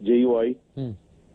JUI,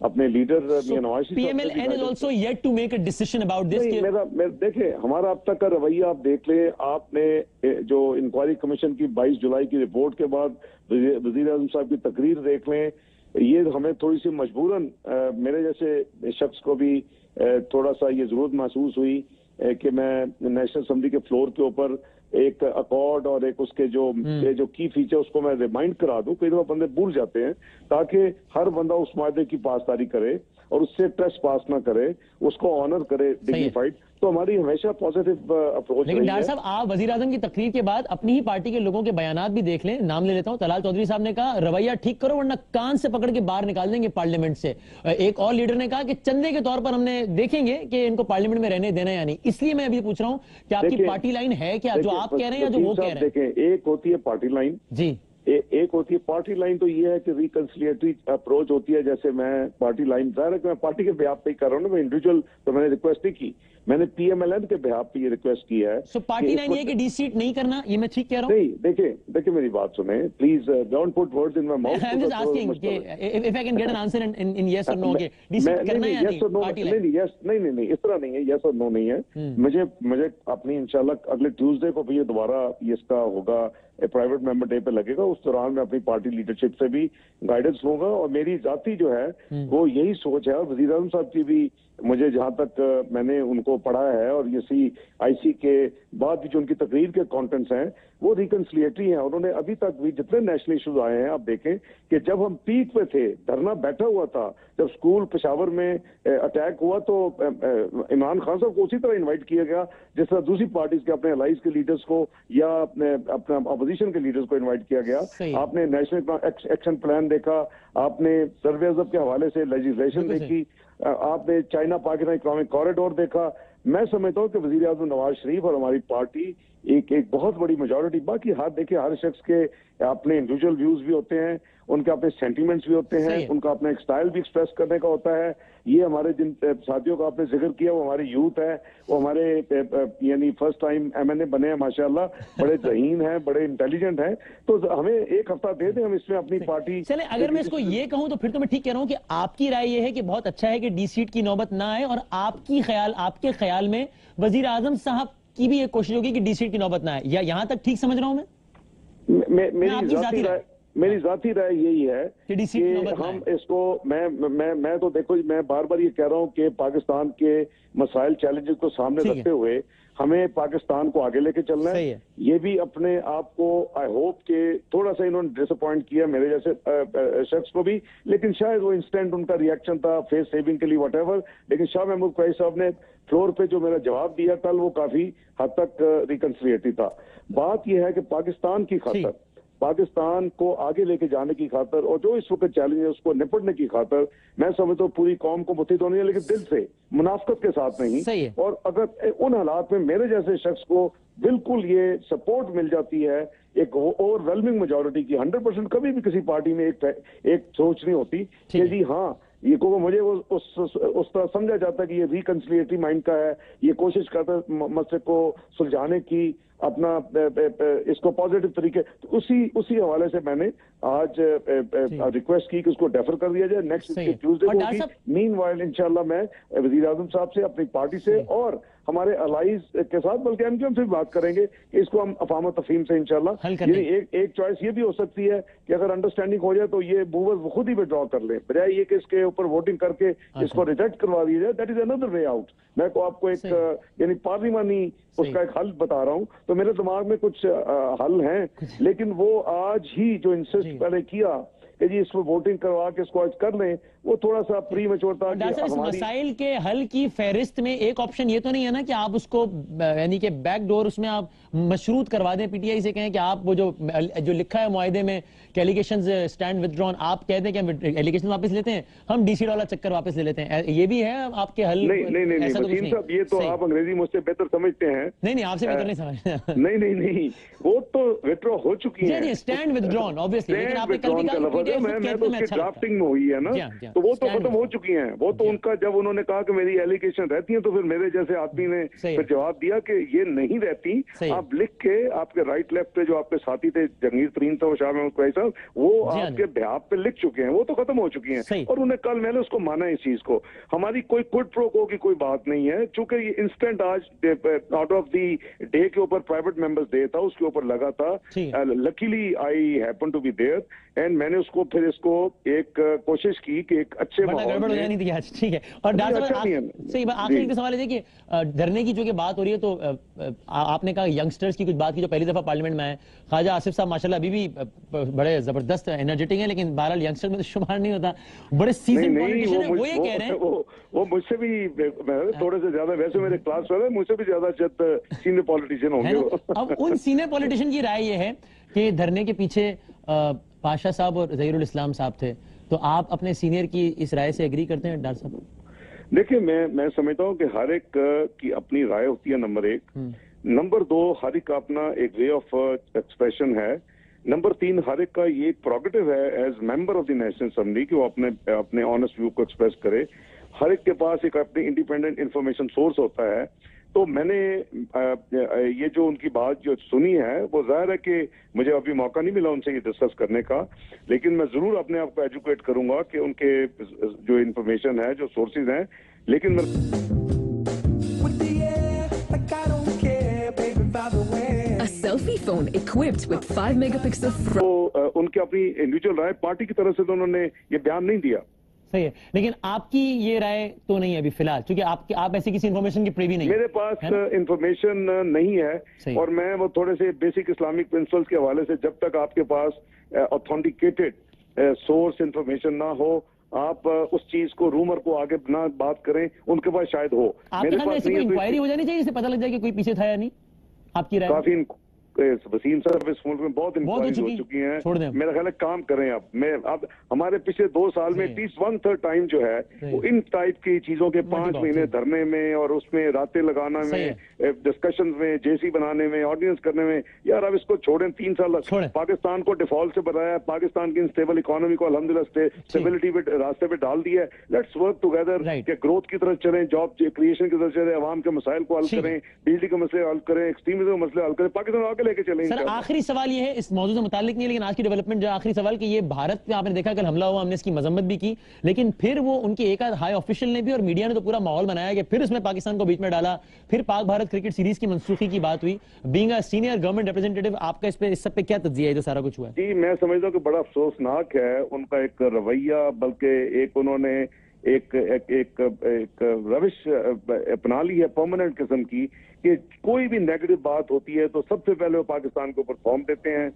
اپنے leader Mian Nawaz Sharif PMLN is also yet to make a decision about this. دیکھیں ہمارا اب تک کا رویہ آپ دیکھ لیں. آپ نے جو انکوائری کمیشن کی 22 جولائی کی رپورٹ کے بعد وزیر اعظم صاحب کی تقریر دیکھ لیں. یہ ہمیں تھوڑی سی مجبوراً میرے جیسے شخص کو بھی تھوڑا سا یہ ضرورت محسوس ہوئی کہ میں نیشنل اسمبلی کے فلور کے اوپر ایک اکارڈ اور ایک اس کے جو کی فیچر اس کو میں ریمائنڈ کرا دوں. کئی دفعہ بندے بھول جاتے ہیں, تاکہ ہر بندہ اس معاہدے کی پاسداری کرے اور اس سے ٹریس پاس نہ کرے, اس کو آنر کرے ڈگنیفائڈ. تو ہماری ہمیشہ پازیٹیو اپروچ. لیکن ڈاکٹر صاحب آپ وزیر اعظم کی تقریر کے بعد اپنی ہی پارٹی کے لوگوں کے بیانات بھی دیکھ لیں. نام لے لیتا ہوں, طلال چودھری صاحب نے کہا رویہ ٹھیک کرو ورنہ کان سے پکڑ کے باہر نکال دیں گے پارلیمنٹ سے. ایک اور لیڈر نے کہا کہ چندے کے طور پر ہم نے دیکھیں گے کہ ان کو پارلیمنٹ میں رہنے دینا یا نہیں. اس لیے میں ابھی پوچھ رہا ہوں کہ آپ کی پارٹی لائن ہے کیا, جو آپ کہہ رہے ہیں یا جو وہ کہہ رہے ہیں؟ دیکھیں, ایک ہوتی ہے پارٹی لائن, جی ایک ہوتی ہے پارٹی لائن. تو یہ ہے کہ ریکنسلیٹری اپروچ ہوتی ہے. جیسے میں پارٹی لائن ظاہر ہے کہ میں پارٹی کے بیہاف پہ ہی کر رہا ہوں نا, میں انڈیویجول تو میں نے ریکویسٹ نہیں کی, میں نے PMLN کے بیہاف پہ یہ ریکویسٹ کی ہے. سو پارٹی لائن یہ کہ ڈی سیٹ نہیں کرنا, یہ میں ٹھیک کہہ رہا ہوں؟ نہیں, دیکھیں میری بات سنیں please, don't put words in my mouth. I am just asking کہ if I can get an answer in yes or no کہ ڈی سیٹ کرنا ہے یا نہیں پارٹی لائن. نہیں, اس طرح نہیں ہے, یس اور نو نہیں ہے. مجھے اپنی انشاءاللہ اگلے ٹیوزڈے کو بھی یہ دوبارہ اس کا ہوگا, پرائیویٹ ممبر ڈے پہ لگے گا. اس دوران میں اپنی پارٹی لیڈرشپ سے بھی گائیڈنس لوں گا. اور میری ذاتی جو ہے وہ یہی سوچ ہے, اور وزیر اعظم صاحب کی بھی مجھے جہاں تک میں نے ان کو پڑھا ہے, اور یہ IC کے بعد بھی جو ان کی تقریر کے کانٹینٹس ہیں وہ ریکنسلیٹری ہیں. انہوں نے ابھی تک بھی جتنے نیشنل ایشوز آئے ہیں, آپ دیکھیں کہ جب ہم پیک پہ تھے, دھرنا بیٹھا ہوا تھا, جب اسکول پشاور میں اٹیک ہوا تو عمران خان صاحب کو اسی طرح انوائٹ کیا گیا جس طرح دوسری پارٹیز کے اپنے الائز کے لیڈرز کو یا اپنے اپوزیشن کے لیڈرز کو انوائٹ کیا گیا. آپ نے نیشنل ایکشن پلان دیکھا, آپ نے سروے ازب کے حوالے سے لیجسلیشن دیکھی, آپ نے چائنا پاکستان اکنامک کوریڈور دیکھا. میں سمجھتا ہوں کہ وزیر اعظم نواز شریف اور ہماری پارٹی ایک بہت بڑی میجورٹی, باقی دیکھیں ہر شخص کے اپنے انڈیویجول ویوز بھی ہوتے ہیں, ان کے اپنے سینٹیمنٹس بھی ہوتے ہیں, ان کا اپنا ایک سٹائل بھی ایکسپریس کرنے کا ہوتا ہے. یہ ہمارے جن ساتھیوں کا آپ نے ذکر کیا وہ ہماری یوتھ ہے, وہ ہمارے یعنی فرسٹ ٹائم MNA بنے ہیں ماشاءاللہ, بڑے ذہین ہیں, بڑے انٹیلیجنٹ ہیں. تو ہمیں ایک ہفتہ دے دیں, ہم اس میں اپنی پارٹی. چلیں اگر میں اس کو یہ کہوں تو پھر تو میں ٹھیک کہہ رہا ہوں کہ آپ کی رائے یہ ہے کہ بہت اچھا ہے کہ ڈی سیٹ کی نوبت نہ آئے, اور آپ کے خیال میں وزیر اعظم صاحب کی بھی ایک کوشش ہوگی کہ ڈی سیٹ کی نوبت نہ آئے, یا یہاں تک ٹھیک سمجھ رہا ہوں میں؟ میری ذاتی رائے یہی ہے کہ ہم اس کو میں تو دیکھو میں بار بار یہ کہہ رہا ہوں کہ پاکستان کے مسائل چیلنجز کو سامنے رکھتے ہوئے ہمیں پاکستان کو آگے لے کے چلنا ہے. یہ بھی اپنے آپ کو آئی ہوپ کہ تھوڑا سا انہوں نے ڈس اپوائنٹ کیا میرے جیسے شخص کو بھی, لیکن شاید وہ انسٹنٹ ان کا ریئیکشن تھا فیس سیونگ کے لیے واٹ ایور. لیکن شاہ محمود قریشی صاحب نے فلور پہ جو میرا جواب دیا کل وہ کافی حد تک ریکنسلیٹری تھا. بات یہ ہے کہ پاکستان کی خاطر, پاکستان کو آگے لے کے جانے کی خاطر, اور جو اس وقت چیلنج ہے اس کو نپٹنے کی خاطر, میں سمجھتا ہوں پوری قوم کو متحد ہونی ہے, لیکن دل سے, منافقت کے ساتھ نہیں. اور اگر ان حالات میں میرے جیسے شخص کو بالکل یہ سپورٹ مل جاتی ہے ایک اوور ویلمنگ میجورٹی کی, 100% کبھی بھی کسی پارٹی میں ایک سوچ نہیں ہوتی کہ جی ہاں یہ کو مجھے اس طرح سمجھا جاتا ہے کہ یہ ریکنسلیٹری مائنڈ کا ہے, یہ کوشش کرتا ہے مسئلے کو سلجھانے کی, اپنا اس کو پازیٹیو طریقے. تو اسی حوالے سے میں نے آج ریکویسٹ کی کہ اس کو ڈیفر کر دیا جائے نیکسٹ ٹیوزڈے کو. مین وائل انشاءاللہ میں وزیر اعظم صاحب سے, اپنی پارٹی سے اور ہمارے الائز کے ساتھ, بلکہ MQM سے بھی بات کریں گے کہ اس کو ہم افہام و تفہیم سے انشاءاللہ, یعنی ایک چوائس یہ بھی ہو سکتی ہے کہ اگر انڈرسٹینڈنگ ہو جائے تو یہ موورز خود ہی وڈرا کر لیں, بجائے یہ کہ اس کے اوپر ووٹنگ کر کے اس کو ریجیکٹ کروا دیا جائے. That is another way out. میں آپ کو ایک یعنی پارلیمانی اس کا ایک حل بتا رہا ہوں. تو میرے دماغ میں کچھ حل ہیں, لیکن وہ آج ہی جو انسسٹ پہلے کیا کہ جی اس کو ووٹنگ کروا کے اس کو آج کر لیں, وہ تھوڑا سا پری میچور تھا. اس مسائل کے حل کی فہرست میں ایک آپشن یہ تو نہیں ہے نا کہ آپ اس کو یعنی کہ بیک ڈور اس میں آپ مشروط کروا دیں, PTI سے کہیں کہ آپ وہ جو لکھا ہے معاہدے میں کہ ایلیگیشنز اسٹینڈ ودرون, آپ کہہ دیں کہ ہم ایلیگیشن واپس لیتے ہیں, ہم ڈی سیٹ والا چکر واپس لے لیتے ہیں, یہ بھی ہے آپ کے حل؟ نہیں, یہ تو آپ انگریزی مجھ سے بہتر سمجھتے ہیں. نہیں, آپ سے بہتر نہیں سمجھتے. نہیں, وہ تو وتڈرا ہو چکی ہے. اسٹینڈ ودرون obviously, لیکن آپ نے کل بھی کہا کہ PTI ڈرافٹنگ میں ہوئی ہے نا, تو وہ تو ختم ہو چکی ہیں. وہ تو ان کا جب انہوں نے کہا کہ میری ایلیگیشن رہتی ہیں تو پھر میرے جیسے آدمی نے پھر جواب دیا کہ یہ نہیں رہتی. آپ لکھ کے آپ کے رائٹ لیفٹ پہ جو آپ کے ساتھی تھے جہانگیر ترین تھا وہ شاہ محمود قریشی صاحب وہ آپ کے بہاف پہ لکھ چکے ہیں. وہ تو ختم ہو چکی ہیں اور انہیں کل میں نے اس کو مانا اس چیز کو. ہماری کوئی کوئڈ پرو کو کی کوئی بات نہیں ہے چونکہ یہ انسٹنٹ آج آؤٹ آف دی ڈے کے اوپر پرائیویٹ ممبرز ڈے تھا اس کے اوپر لگا تھا. Luckily I happen to be there and میں نے اس کو پھر اس کو ایک کوشش کی کہ ایک اچھے ماحول میں ٹھیک ہے. اور ڈاکٹر صاحب آخری ایک سوال ہے کہ دھرنے کی جو کہ بات ہو رہی ہے تو آپ نے کہا ینگسٹرز کی کچھ بات کی جو پہلی دفعہ پارلیمنٹ میں آئے. خواجہ آصف صاحب ماشاءاللہ ابھی بھی بڑے زبردست انرجیٹک ہیں لیکن بہرحال ینگسٹر میں تو شمار نہیں ہوتا. بڑے سیزن پولیٹیشین ہیں وہ یہ کہہ رہے ہیں وہ مجھ سے بھی تھوڑے سے زیادہ ویسے میرے کلاس والے مجھ سے بھی زیادہ شاید سینئر پولیٹیشین ہوں گے. اب ان سینئر پولیٹیشین کی رائے یہ ہے کہ دھرنے کے پیچھے پاشا صاحب اور ظہیر الاسلام صاحب تھے تو آپ اپنے سینئر کی اس رائے سے ایگری کرتے ہیں ڈاکٹر صاحب؟ دیکھیں میں سمجھتا ہوں کہ ہر ایک کی اپنی رائے ہوتی ہے نمبر ایک. نمبر دو ہر ایک کا اپنا ایک وے آف ایکسپریشن ہے. نمبر تین ہر ایک کا یہ ایک پروگیٹو ہے as member of the national assembly کہ وہ اپنے آنےسٹ ویو کو ایکسپریس کرے. ہر ایک کے پاس ایک اپنی انڈیپینڈنٹ انفارمیشن سورس ہوتا ہے. تو میں نے یہ جو ان کی بات جو سنی ہے وہ ظاہر ہے کہ مجھے ابھی موقع نہیں ملا ان سے یہ ڈسکس کرنے کا لیکن میں ضرور اپنے آپ کو ایجوکیٹ کروں گا کہ ان کے جو انفارمیشن ہے جو سورسز ہیں لیکن selfie phone equipped with 5 megapixel front. ان کی اپنی انڈیویجول رائے پارٹی کی طرف سے تو انہوں نے یہ بیان نہیں دیا. صحیح ہے لیکن آپ کی یہ رائے تو نہیں ہے ابھی فی الحال کیونکہ آپ ایسی کسی انفارمیشن کی پریوی نہیں. میرے پاس انفارمیشن نہیں ہے اور میں وہ تھوڑے سے بیسک اسلامک پرنسپلز کے حوالے سے جب تک آپ کے پاس اوتھینٹیکیٹڈ سورس انفارمیشن نہ ہو آپ اس چیز کو رومر کو آگے نہ بات کریں. ان کے پاس شاید ہو. آپ کے خیال میں ایسی کوئی انکوائری ہو جانی چاہیے جس سے پتہ لگ جائے کہ کوئی پیچھے تھا یا نہیں؟ آپ کی رائے کافی وسیم صاحب اس ملک میں بہت انکوائریز ہو چکی ہیں. میرا خیال ہے کام کریں اب ہمارے پچھلے 2 سال میں ایٹ لیسٹ 1/3 ٹائم جو ہے وہ ان ٹائپ کی چیزوں کے 5 مہینے دھرنے میں اور اس میں راتیں لگانا میں ڈسکشنز میں جیسی بنانے میں آرڈیننس کرنے میں. یار اب اس کو چھوڑیں. 3 سال پاکستان کو ڈیفالٹ سے بنایا پاکستان کی انسٹیبل اکانومی کو الحمدللہ اسٹیبلٹی پہ راستے پہ ڈال دیا ہے. لیٹس ورک ٹوگیدر کہ گروتھ کی طرف چلیں جاب کریشن کی طرف چلیں عوام کے مسائل کو حل کریں بجلی کے مسئلے حل کریں ایکسٹریمزم کے مسئلے حل کریں پاکستان آگے لے کے چلیں. سر آخری سوال یہ ہے اس موضوع سے متعلق نہیں ہے لیکن آج کی ڈیولپمنٹ جو آخری سوال کہ یہ بھارت پہ آپ نے دیکھا کل حملہ ہوا ہم نے اس کی مذمت بھی کی لیکن پھر وہ ان کے ایک آدھ ہائی آفیشل نے بھی اور میڈیا نے تو پورا ماحول بنایا کہ پھر اس میں پاکستان کو بیچ میں ڈالا. پھر پاک بھارت کرکٹ سیریز کی منسوخی کی بات ہوئی. Being a senior government representative آپ کا اس سب پہ کیا تجزیہ ہے جو سارا کچھ ہوا ہے؟ جی میں سمجھتا ہوں کہ بڑا افسوسناک ہے ان کا ایک رویہ بلکہ ایک انہوں نے ایک روش اپنا لی ہے پرماننٹ قسم کی کہ کوئی بھی نیگیٹو بات ہوتی ہے تو سب سے پہلے وہ پاکستان کو پرفارم دیتے ہیں.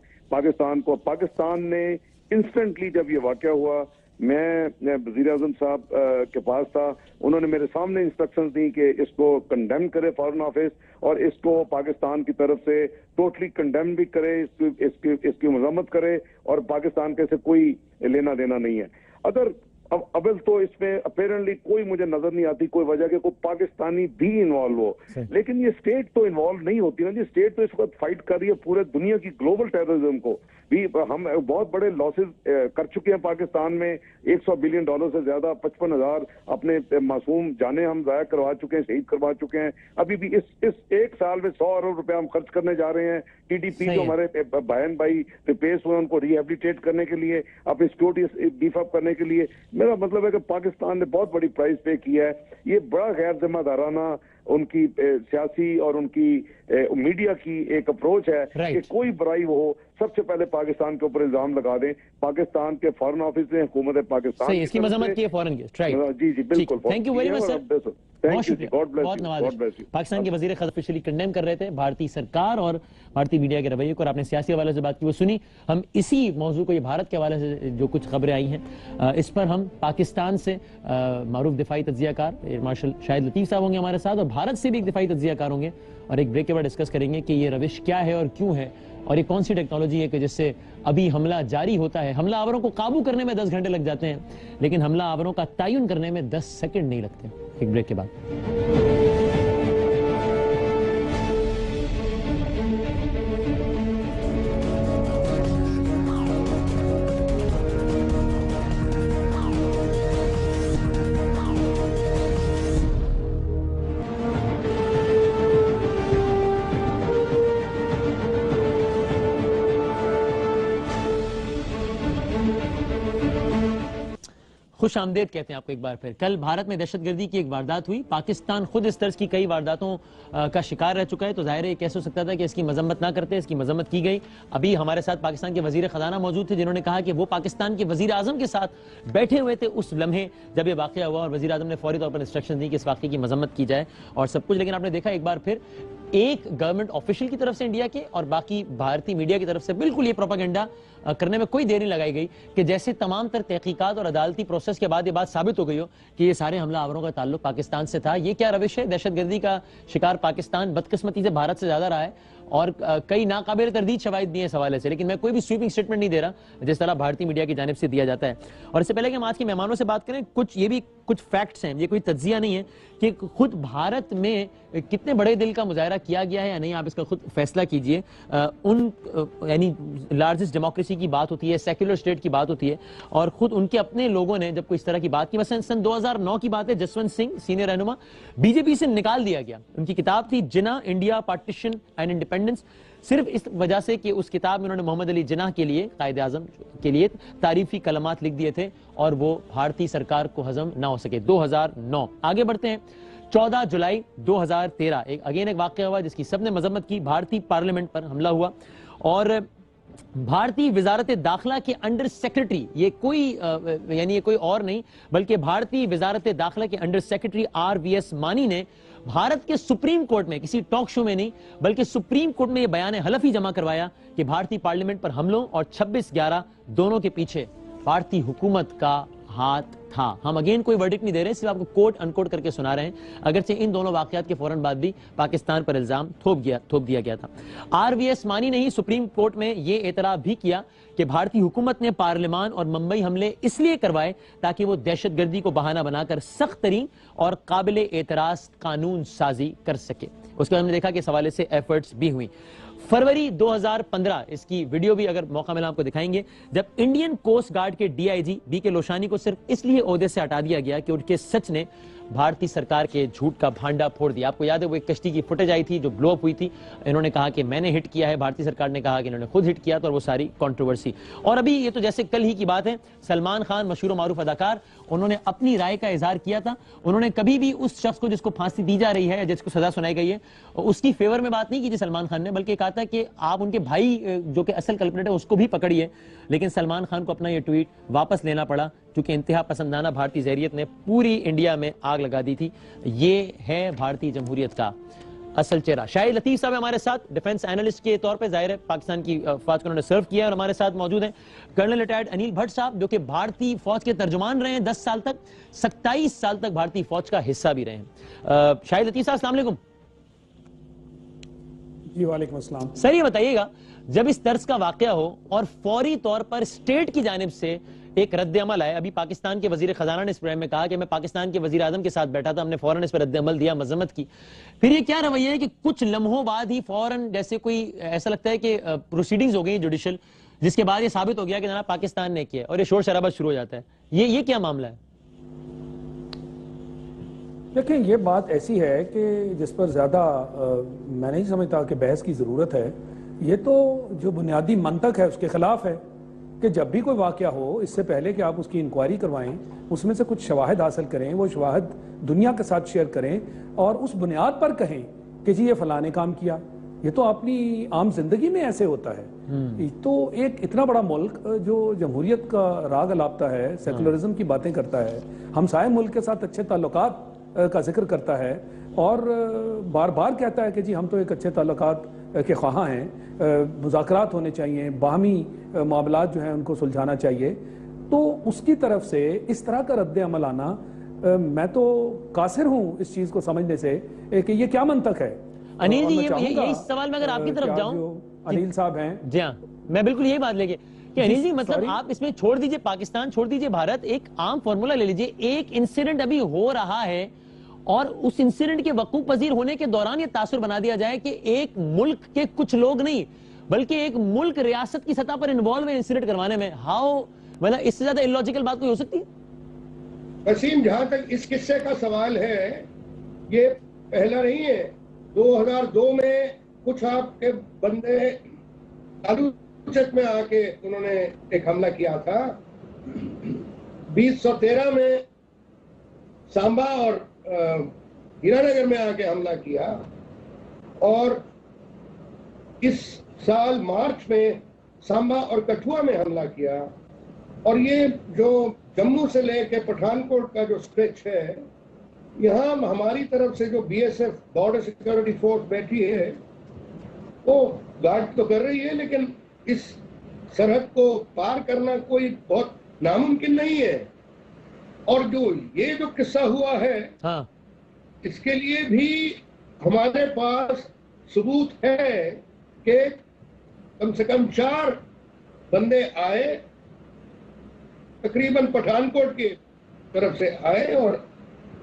پاکستان نے انسٹنٹلی جب یہ واقعہ ہوا میں وزیر اعظم صاحب کے پاس تھا انہوں نے میرے سامنے انسٹرکشنز دی کہ اس کو کنڈیم کرے فارن آفس اور اس کو پاکستان کی طرف سے ٹوٹلی کنڈیم بھی کرے اس کی مذمت کرے اور پاکستان کے سے کوئی لینا دینا نہیں ہے. اگر ابل تو اس میں اپیرنٹلی کوئی مجھے نظر نہیں آتی کوئی وجہ کہ کوئی پاکستانی بھی انوالو ہو لیکن یہ اسٹیٹ تو انوالو نہیں ہوتی نا جی. اسٹیٹ تو اس وقت فائٹ کر رہی ہے پورے دنیا کی گلوبل ٹیررزم کو بھی. ہم بہت بڑے لاسز کر چکے ہیں پاکستان میں $100 بلین سے زیادہ 55,000 اپنے معصوم جانیں ہم ضائع کروا چکے ہیں شہید کروا چکے ہیں. ابھی بھی اس 1 سال میں 100 ارب روپے ہم خرچ کرنے جا رہے ہیں ٹی ڈی پی جو ہمارے بہن بھائی ریپیس ہوئے ان کو ریہیبلیٹیٹ کرنے کے لیے اپنی سیکورٹی بیف اپ کرنے کے لیے. میرا مطلب ہے کہ پاکستان نے بہت بڑی پرائز پے کیا ہے. یہ بڑا غیر ذمہ دارانہ ان کی سیاسی اور ان کی میڈیا کی ایک اپروچ ہے کہ کوئی برائی ہو سب سے پہلے پاکستان کے اوپر الزام لگا دیں. پاکستان کے فارن آفس نے حکومت پاکستان اس کی مذمت کی ہے فورن کی. جی جی بالکل. تھینک یو ویری مچ سر. بہت نواز. پاکستان کے وزیر خارجہ آفیشلی کنڈیم کر رہے تھے بھارتی سرکار اور بھارتی میڈیا کے رویے کو اور آپ نے سیاسی حوالے سے بات کی وہ سنی. ہم اسی موضوع کو یہ بھارت کے حوالے سے جو کچھ خبریں آئی ہیں اس پر ہم پاکستان سے معروف دفاعی تجزیہ کار مارشل شاہد لطیف صاحب ہوں گے ہمارے ساتھ اور بھارت سے بھی ایک دفاعی تجزیہ کار ہوں گے اور ایک بریک کے بعد ڈسکس کریں گے کہ یہ روش کیا ہے اور کیوں ہے اور یہ کون سی ٹیکنالوجی ہے کہ جس سے ابھی حملہ جاری ہوتا ہے. حملہ آوروں کو قابو کرنے میں 10 گھنٹے لگ جاتے ہیں لیکن حملہ آوروں کا تعین کرنے میں 10 سیکنڈ نہیں لگتے. ایک بریک کے بعد. خوش آمدید کہتے ہیں آپ کو ایک بار پھر. کل بھارت میں دہشت گردی کی ایک واردات ہوئی. پاکستان خود اس طرز کی کئی وارداتوں کا شکار رہ چکا ہے, تو ظاہر ہے کیسے ہو سکتا تھا کہ اس کی مذمت نہ کرتے. اس کی مذمت کی گئی. ابھی ہمارے ساتھ پاکستان کے وزیر خزانہ موجود تھے جنہوں نے کہا کہ وہ پاکستان کے وزیر اعظم کے ساتھ بیٹھے ہوئے تھے اس لمحے جب یہ واقعہ ہوا, اور وزیر اعظم نے فوری طور پر انسٹرکشن دی کہ اس واقعے کی مذمت کی جائے اور سب کچھ. لیکن آپ نے دیکھا ایک بار پھر ایک گورنمنٹ آفیشل کی طرف سے انڈیا کے اور باقی بھارتی میڈیا کی طرف سے بالکل یہ پروپیگنڈا کرنے میں کوئی دیر نہیں لگائی گئی کہ جیسے تمام تر تحقیقات اور عدالتی پروسیس کے بعد یہ بات ثابت ہو گئی ہو کہ یہ سارے حملہ آوروں کا تعلق پاکستان سے تھا. یہ کیا روش ہے؟ دہشت گردی کا شکار پاکستان بدقسمتی سے بھارت سے زیادہ رہا ہے اور کئی ناقابل تردید شواہد دیے اس حوالے سے, لیکن میں کوئی بھی سویپنگ سٹیٹمنٹ نہیں دے رہا جس طرح بھارتی میڈیا کی جانب سے دیا جاتا ہے. اور اس سے پہلے کہ ہم آج کے مہمانوں سے بات کریں, یہ بھی کچھ فیکٹس ہیں, یہ کوئی تجزیہ نہیں ہے کہ خود بھارت میں کتنے بڑے دل کا مظاہرہ کیا گیا ہے یا نہیں, آپ اس کا خود فیصلہ کیجئے. یعنی لارجسٹ ڈیموکریسی کی بات ہوتی ہے, سیکولر اسٹیٹ کی بات ہوتی ہے, اور خود ان کے اپنے لوگوں نے جب کوئی اس طرح کی بات کی, مثلا سن 2009 کی بات ہے, جسونت سنگھ سینئر رہنما بی جے پی سے نکال دیا گیا. ان کی کتاب تھی جناح, انڈیا پارٹیشن اینڈ انڈیپینڈنس, صرف اس وجہ سے کہ اس کتاب میں انہوں نے محمد علی جناح کے لیے, قائد اعظم کے لیے تعریفی کلمات لکھ دیے تھے اور وہ بھارتی سرکار کو ہضم نہ ہو سکے. 2009. آگے بڑھتے ہیں. 14 جولائی 2013 ایک واقعہ ہوا جس کی سب نے مذمت کی. بھارتی پارلیمنٹ پر حملہ ہوا اور بھارتی وزارت داخلہ کے انڈر سیکرٹری, یہ کوئی اور نہیں بلکہ بھارتی وزارت داخلہ کے انڈر سیکرٹری RVS مانی نے بھارت کے سپریم کورٹ میں, کسی ٹاک شو میں نہیں بلکہ سپریم کورٹ میں یہ بیان حلف ہی جمع کروایا کہ بھارتی پارلیمنٹ پر حملوں اور 26/11 دونوں کے پیچھے بھارتی حکومت کا ہاتھ تھا. ہم اگین کوئی ورڈکٹ نہیں دے رہے, صرف آپ کو کوٹ انکوٹ کر کے سنا رہے ہیں, اگرچہ ان دونوں واقعات کے فوراً بعد بھی پاکستان پر الزام تھوپ دیا گیا تھا. RVS مانی نے ہی سپریم کورٹ میں یہ اعتراف بھی کیا کہ بھارتی حکومت نے پارلیمان اور ممبئی حملے اس لیے کروائے تاکہ وہ دہشت گردی کو بہانہ بنا کر سخت ترین اور قابل اعتراض قانون سازی کر سکے. اس کے بعد ہم نے دیکھا کہ اس حوالے سے ایفرٹس بھی ہوئی. فروری 2015, اس کی ویڈیو بھی اگر موقع ملا آپ کو دکھائیں گے, جب انڈین کوسٹ گارڈ کے DIG BK لوشانی کو صرف اس لیے عہدے سے ہٹا دیا گیا کہ ان کے سچ نے بھارتی سرکار کے جھوٹ کا بھانڈا پھوڑ دیا. آپ کو یاد ہے وہ ایک کشتی کی فوٹیج آئی تھی جو بلو اپ ہوئی تھی, انہوں نے کہا کہ میں نے ہٹ کیا ہے, بھارتی سرکار نے کہا کہ انہوں نے خود ہٹ کیا, تو اور وہ ساری کنٹروورسی. اور ابھی یہ تو جیسے کل ہی کی بات ہے, سلمان خان مشہور و معروف اداکار, انہوں نے اپنی رائے کا اظہار کیا تھا. انہوں نے کبھی بھی اس شخص کو جس کو پھانسی دی جا رہی ہے یا جس کو سزا سنائی گئی ہے اس کی فیور میں بات نہیں کی تھی سلمان خان نے, بلکہ کہا تھا کہ آپ ان کے بھائی جو کہ اصل کلپریٹ ہے اس کو بھی پکڑیے. لیکن سلمان خان کو اپنا یہ ٹویٹ واپس لینا پڑا کیونکہ انتہا پسندانہ بھارتی زہریت نے پوری انڈیا میں آگ لگا دی تھی. یہ ہے بھارتی جمہوریت کا اصل چہرہ. شاہد لطیف صاحب ہمارے ساتھ ڈیفنس اینالسٹ کے طور پہ, ظاہر ہے پاکستان کی فوج کو انہوں نے سرو کیا, اور ہمارے ساتھ موجود ہیں کرنل ریٹائرڈ انیل بھٹ صاحب جو کہ بھارتی فوج کے ترجمان رہے ہیں 10 سال تک, 27 سال تک بھارتی فوج کا حصہ بھی رہے ہیں. شاہد لطیف صاحب السلام علیکم. جی وعلیکم السلام. سر یہ بتائیے گا, جب اس طرز کا واقعہ ہو اور فوری طور پر اسٹیٹ کی جانب سے ایک رد عمل آئے, ابھی پاکستان کے وزیر خزانہ نے اس پروگرام میں کہا کہ میں پاکستان کے وزیر اعظم کے ساتھ بیٹھا تھا, ہم نے فوراً اس پر رد عمل دیا, مذمت کی, پھر یہ کیا رویہ ہے کہ کچھ لمحوں بعد ہی فوراً جیسے کوئی ایسا لگتا ہے کہ پروسیڈنگز ہو گئی جوڈیشل, جس کے بعد یہ ثابت ہو گیا کہ جناب پاکستان نے کیا, اور یہ شور شرابہ شروع ہو جاتا ہے. یہ کیا معاملہ ہے؟ دیکھیں یہ بات ایسی ہے کہ جس پر زیادہ میں نہیں سمجھتا کہ بحث کی ضرورت ہے. یہ تو جو بنیادی منطق ہے اس کے خلاف ہے کہ جب بھی کوئی واقعہ ہو اس سے پہلے کہ آپ اس کی انکوائری کروائیں, اس میں سے کچھ شواہد حاصل کریں, وہ شواہد دنیا کے ساتھ شیئر کریں اور اس بنیاد پر کہیں کہ جی یہ فلاں نے کام کیا. یہ تو اپنی عام زندگی میں ایسے ہوتا ہے. تو ایک اتنا بڑا ملک جو جمہوریت کا راگ الاپتا ہے, سیکولرزم کی باتیں کرتا ہے, ہمسائے ملک کے ساتھ اچھے تعلقات کا ذکر کرتا ہے اور بار بار کہتا ہے کہ جی ہم تو ایک اچھے تعلقات کے خواہاں ہیں, مذاکرات ہونے چاہیے, باہمی معاملات جو ہیں ان کو سلجھانا چاہیے, تو اس کی طرف سے اس طرح کا رد عمل آنا, میں تو قاصر ہوں اس چیز کو سمجھنے سے کہ یہ کیا منطق ہے. انیل جی یہ سوال میں اگر آپ کی طرف جاؤں, انیل صاحب ہیں, جی ہاں میں بالکل یہی بات لے کے کہ انیل جی مطلب آپ اس میں چھوڑ دیجئے پاکستان, چھوڑ دیجئے بھارت, ایک عام فارمولا لے لیجئے, ایک انسیڈنٹ ابھی ہو رہا ہے اور اس انسیڈنٹ کے وقوع پذیر ہونے کے دوران یہ تاثر بنا دیا جائے کہ ایک ملک کے کچھ لوگ نہیں بلکہ ایک ملک ریاست کی سطح پر انوالو ہے انسیڈنٹ کروانے میں. مطلب اس سے زیادہ illogical بات کوئی ہو سکتی ہے؟ وسیم, جہاں تک اس قصے کا سوال ہے, یہ پہلا نہیں ہے. 2002 میں کچھ آپ کے بندے بلوچستان میں آ کے انہوں نے ایک حملہ کیا تھا. 2013 میں سامبا اور ہیرانگر میں آ کے حملہ کیا اور اس سال مارچ میں سامبا اور کٹھوا میں حملہ کیا، اور یہ جو جموں سے لے کے پٹھان کوٹ کا جو اسٹریچ ہے، یہاں ہماری طرف سے جو B S F border security force بیٹھی ہے وہ گارڈ تو کر رہی ہے، لیکن اس سرحد کو پار کرنا کوئی بہت ناممکن نہیں ہے. اور یہ جو قصہ ہوا ہے اس کے لیے بھی ہمارے پاس ثبوت ہے کہ کم سے کم 4 بندے آئے، تقریباً پٹھان کوٹ کی طرف سے آئے اور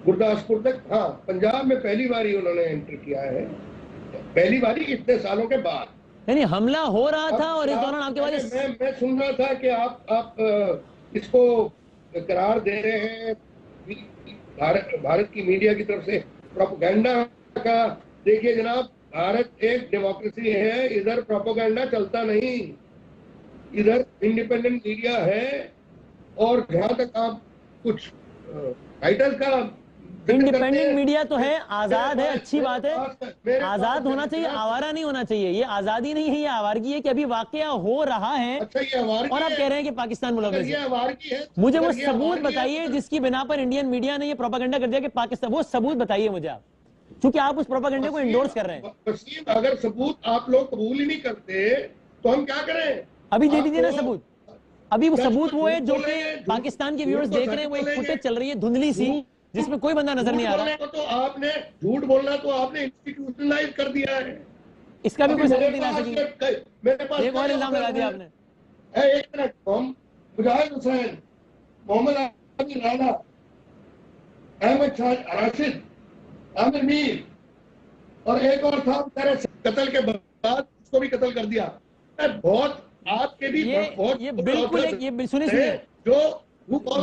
گرداسپور تک، ہاں پنجاب میں پہلی باری انہوں نے انٹر کیا ہے، پہلی باری اتنے سالوں کے بعد. یعنی حملہ ہو رہا تھا اور اس دوران آپ کے بعد میں سن رہا تھا کہ آپ اس کو قرار دے رہے ہیں بھارت کی میڈیا کی طرف سے پروپیگنڈا کا. دیکھیے جناب، بھارت ایک ڈیموکریسی ہے، ادھر پروپیگنڈا چلتا نہیں، ادھر انڈیپینڈنٹ میڈیا ہے. اور جہاں تک آپ کچھ ٹائٹل کا انڈیپینڈنٹ میڈیا تو ہے، آزاد ہے، اچھی بات ہے، آزاد ہونا چاہیے، آوارہ نہیں ہونا چاہیے. یہ آزادی نہیں ہے، یہ آوارگی ہے کہ ابھی واقعہ ہو رہا ہے اور آپ کہہ رہے ہیں کہ پاکستان ملوث ہے. مجھے وہ ثبوت بتائیے جس کی بنا پر انڈین میڈیا نے یہ پروپیگنڈا کر دیا کہ پاکستان، وہ ثبوت بتائیے مجھے آپ، چونکہ آپ اس پروپیگنڈے کو انڈورس کر رہے ہیں. اگر ثبوت آپ لوگ قبول ہی نہیں کرتے تو ہم کیا کریں؟ ابھی دے دیجیے نا ثبوت. ابھی وہ ثبوت وہ ہے جو کہ پاکستان کے ویورز دیکھ رہے ہیں، وہ ایک فوٹیج چل رہی ہے دھندلی سی جس میں کوئی بندہ نظر نہیں آ رہا. تو آپ نے جھوٹ بولنا تو آپ نے انسٹیٹیوشنلائز کر دیا ہے. اس کا بھی کوئی ثبوت نہیں لا سکیں، ایک اور الزام لگا دیا آپ نے. ایک منٹ، مجاہد حسین، محمد عامر رانا، احمد راشد، عامر میر اور ایک اور تھا، قتل کے بعد اس کو بھی قتل کر دیا. بہت آپ کے بھی یہ بالکل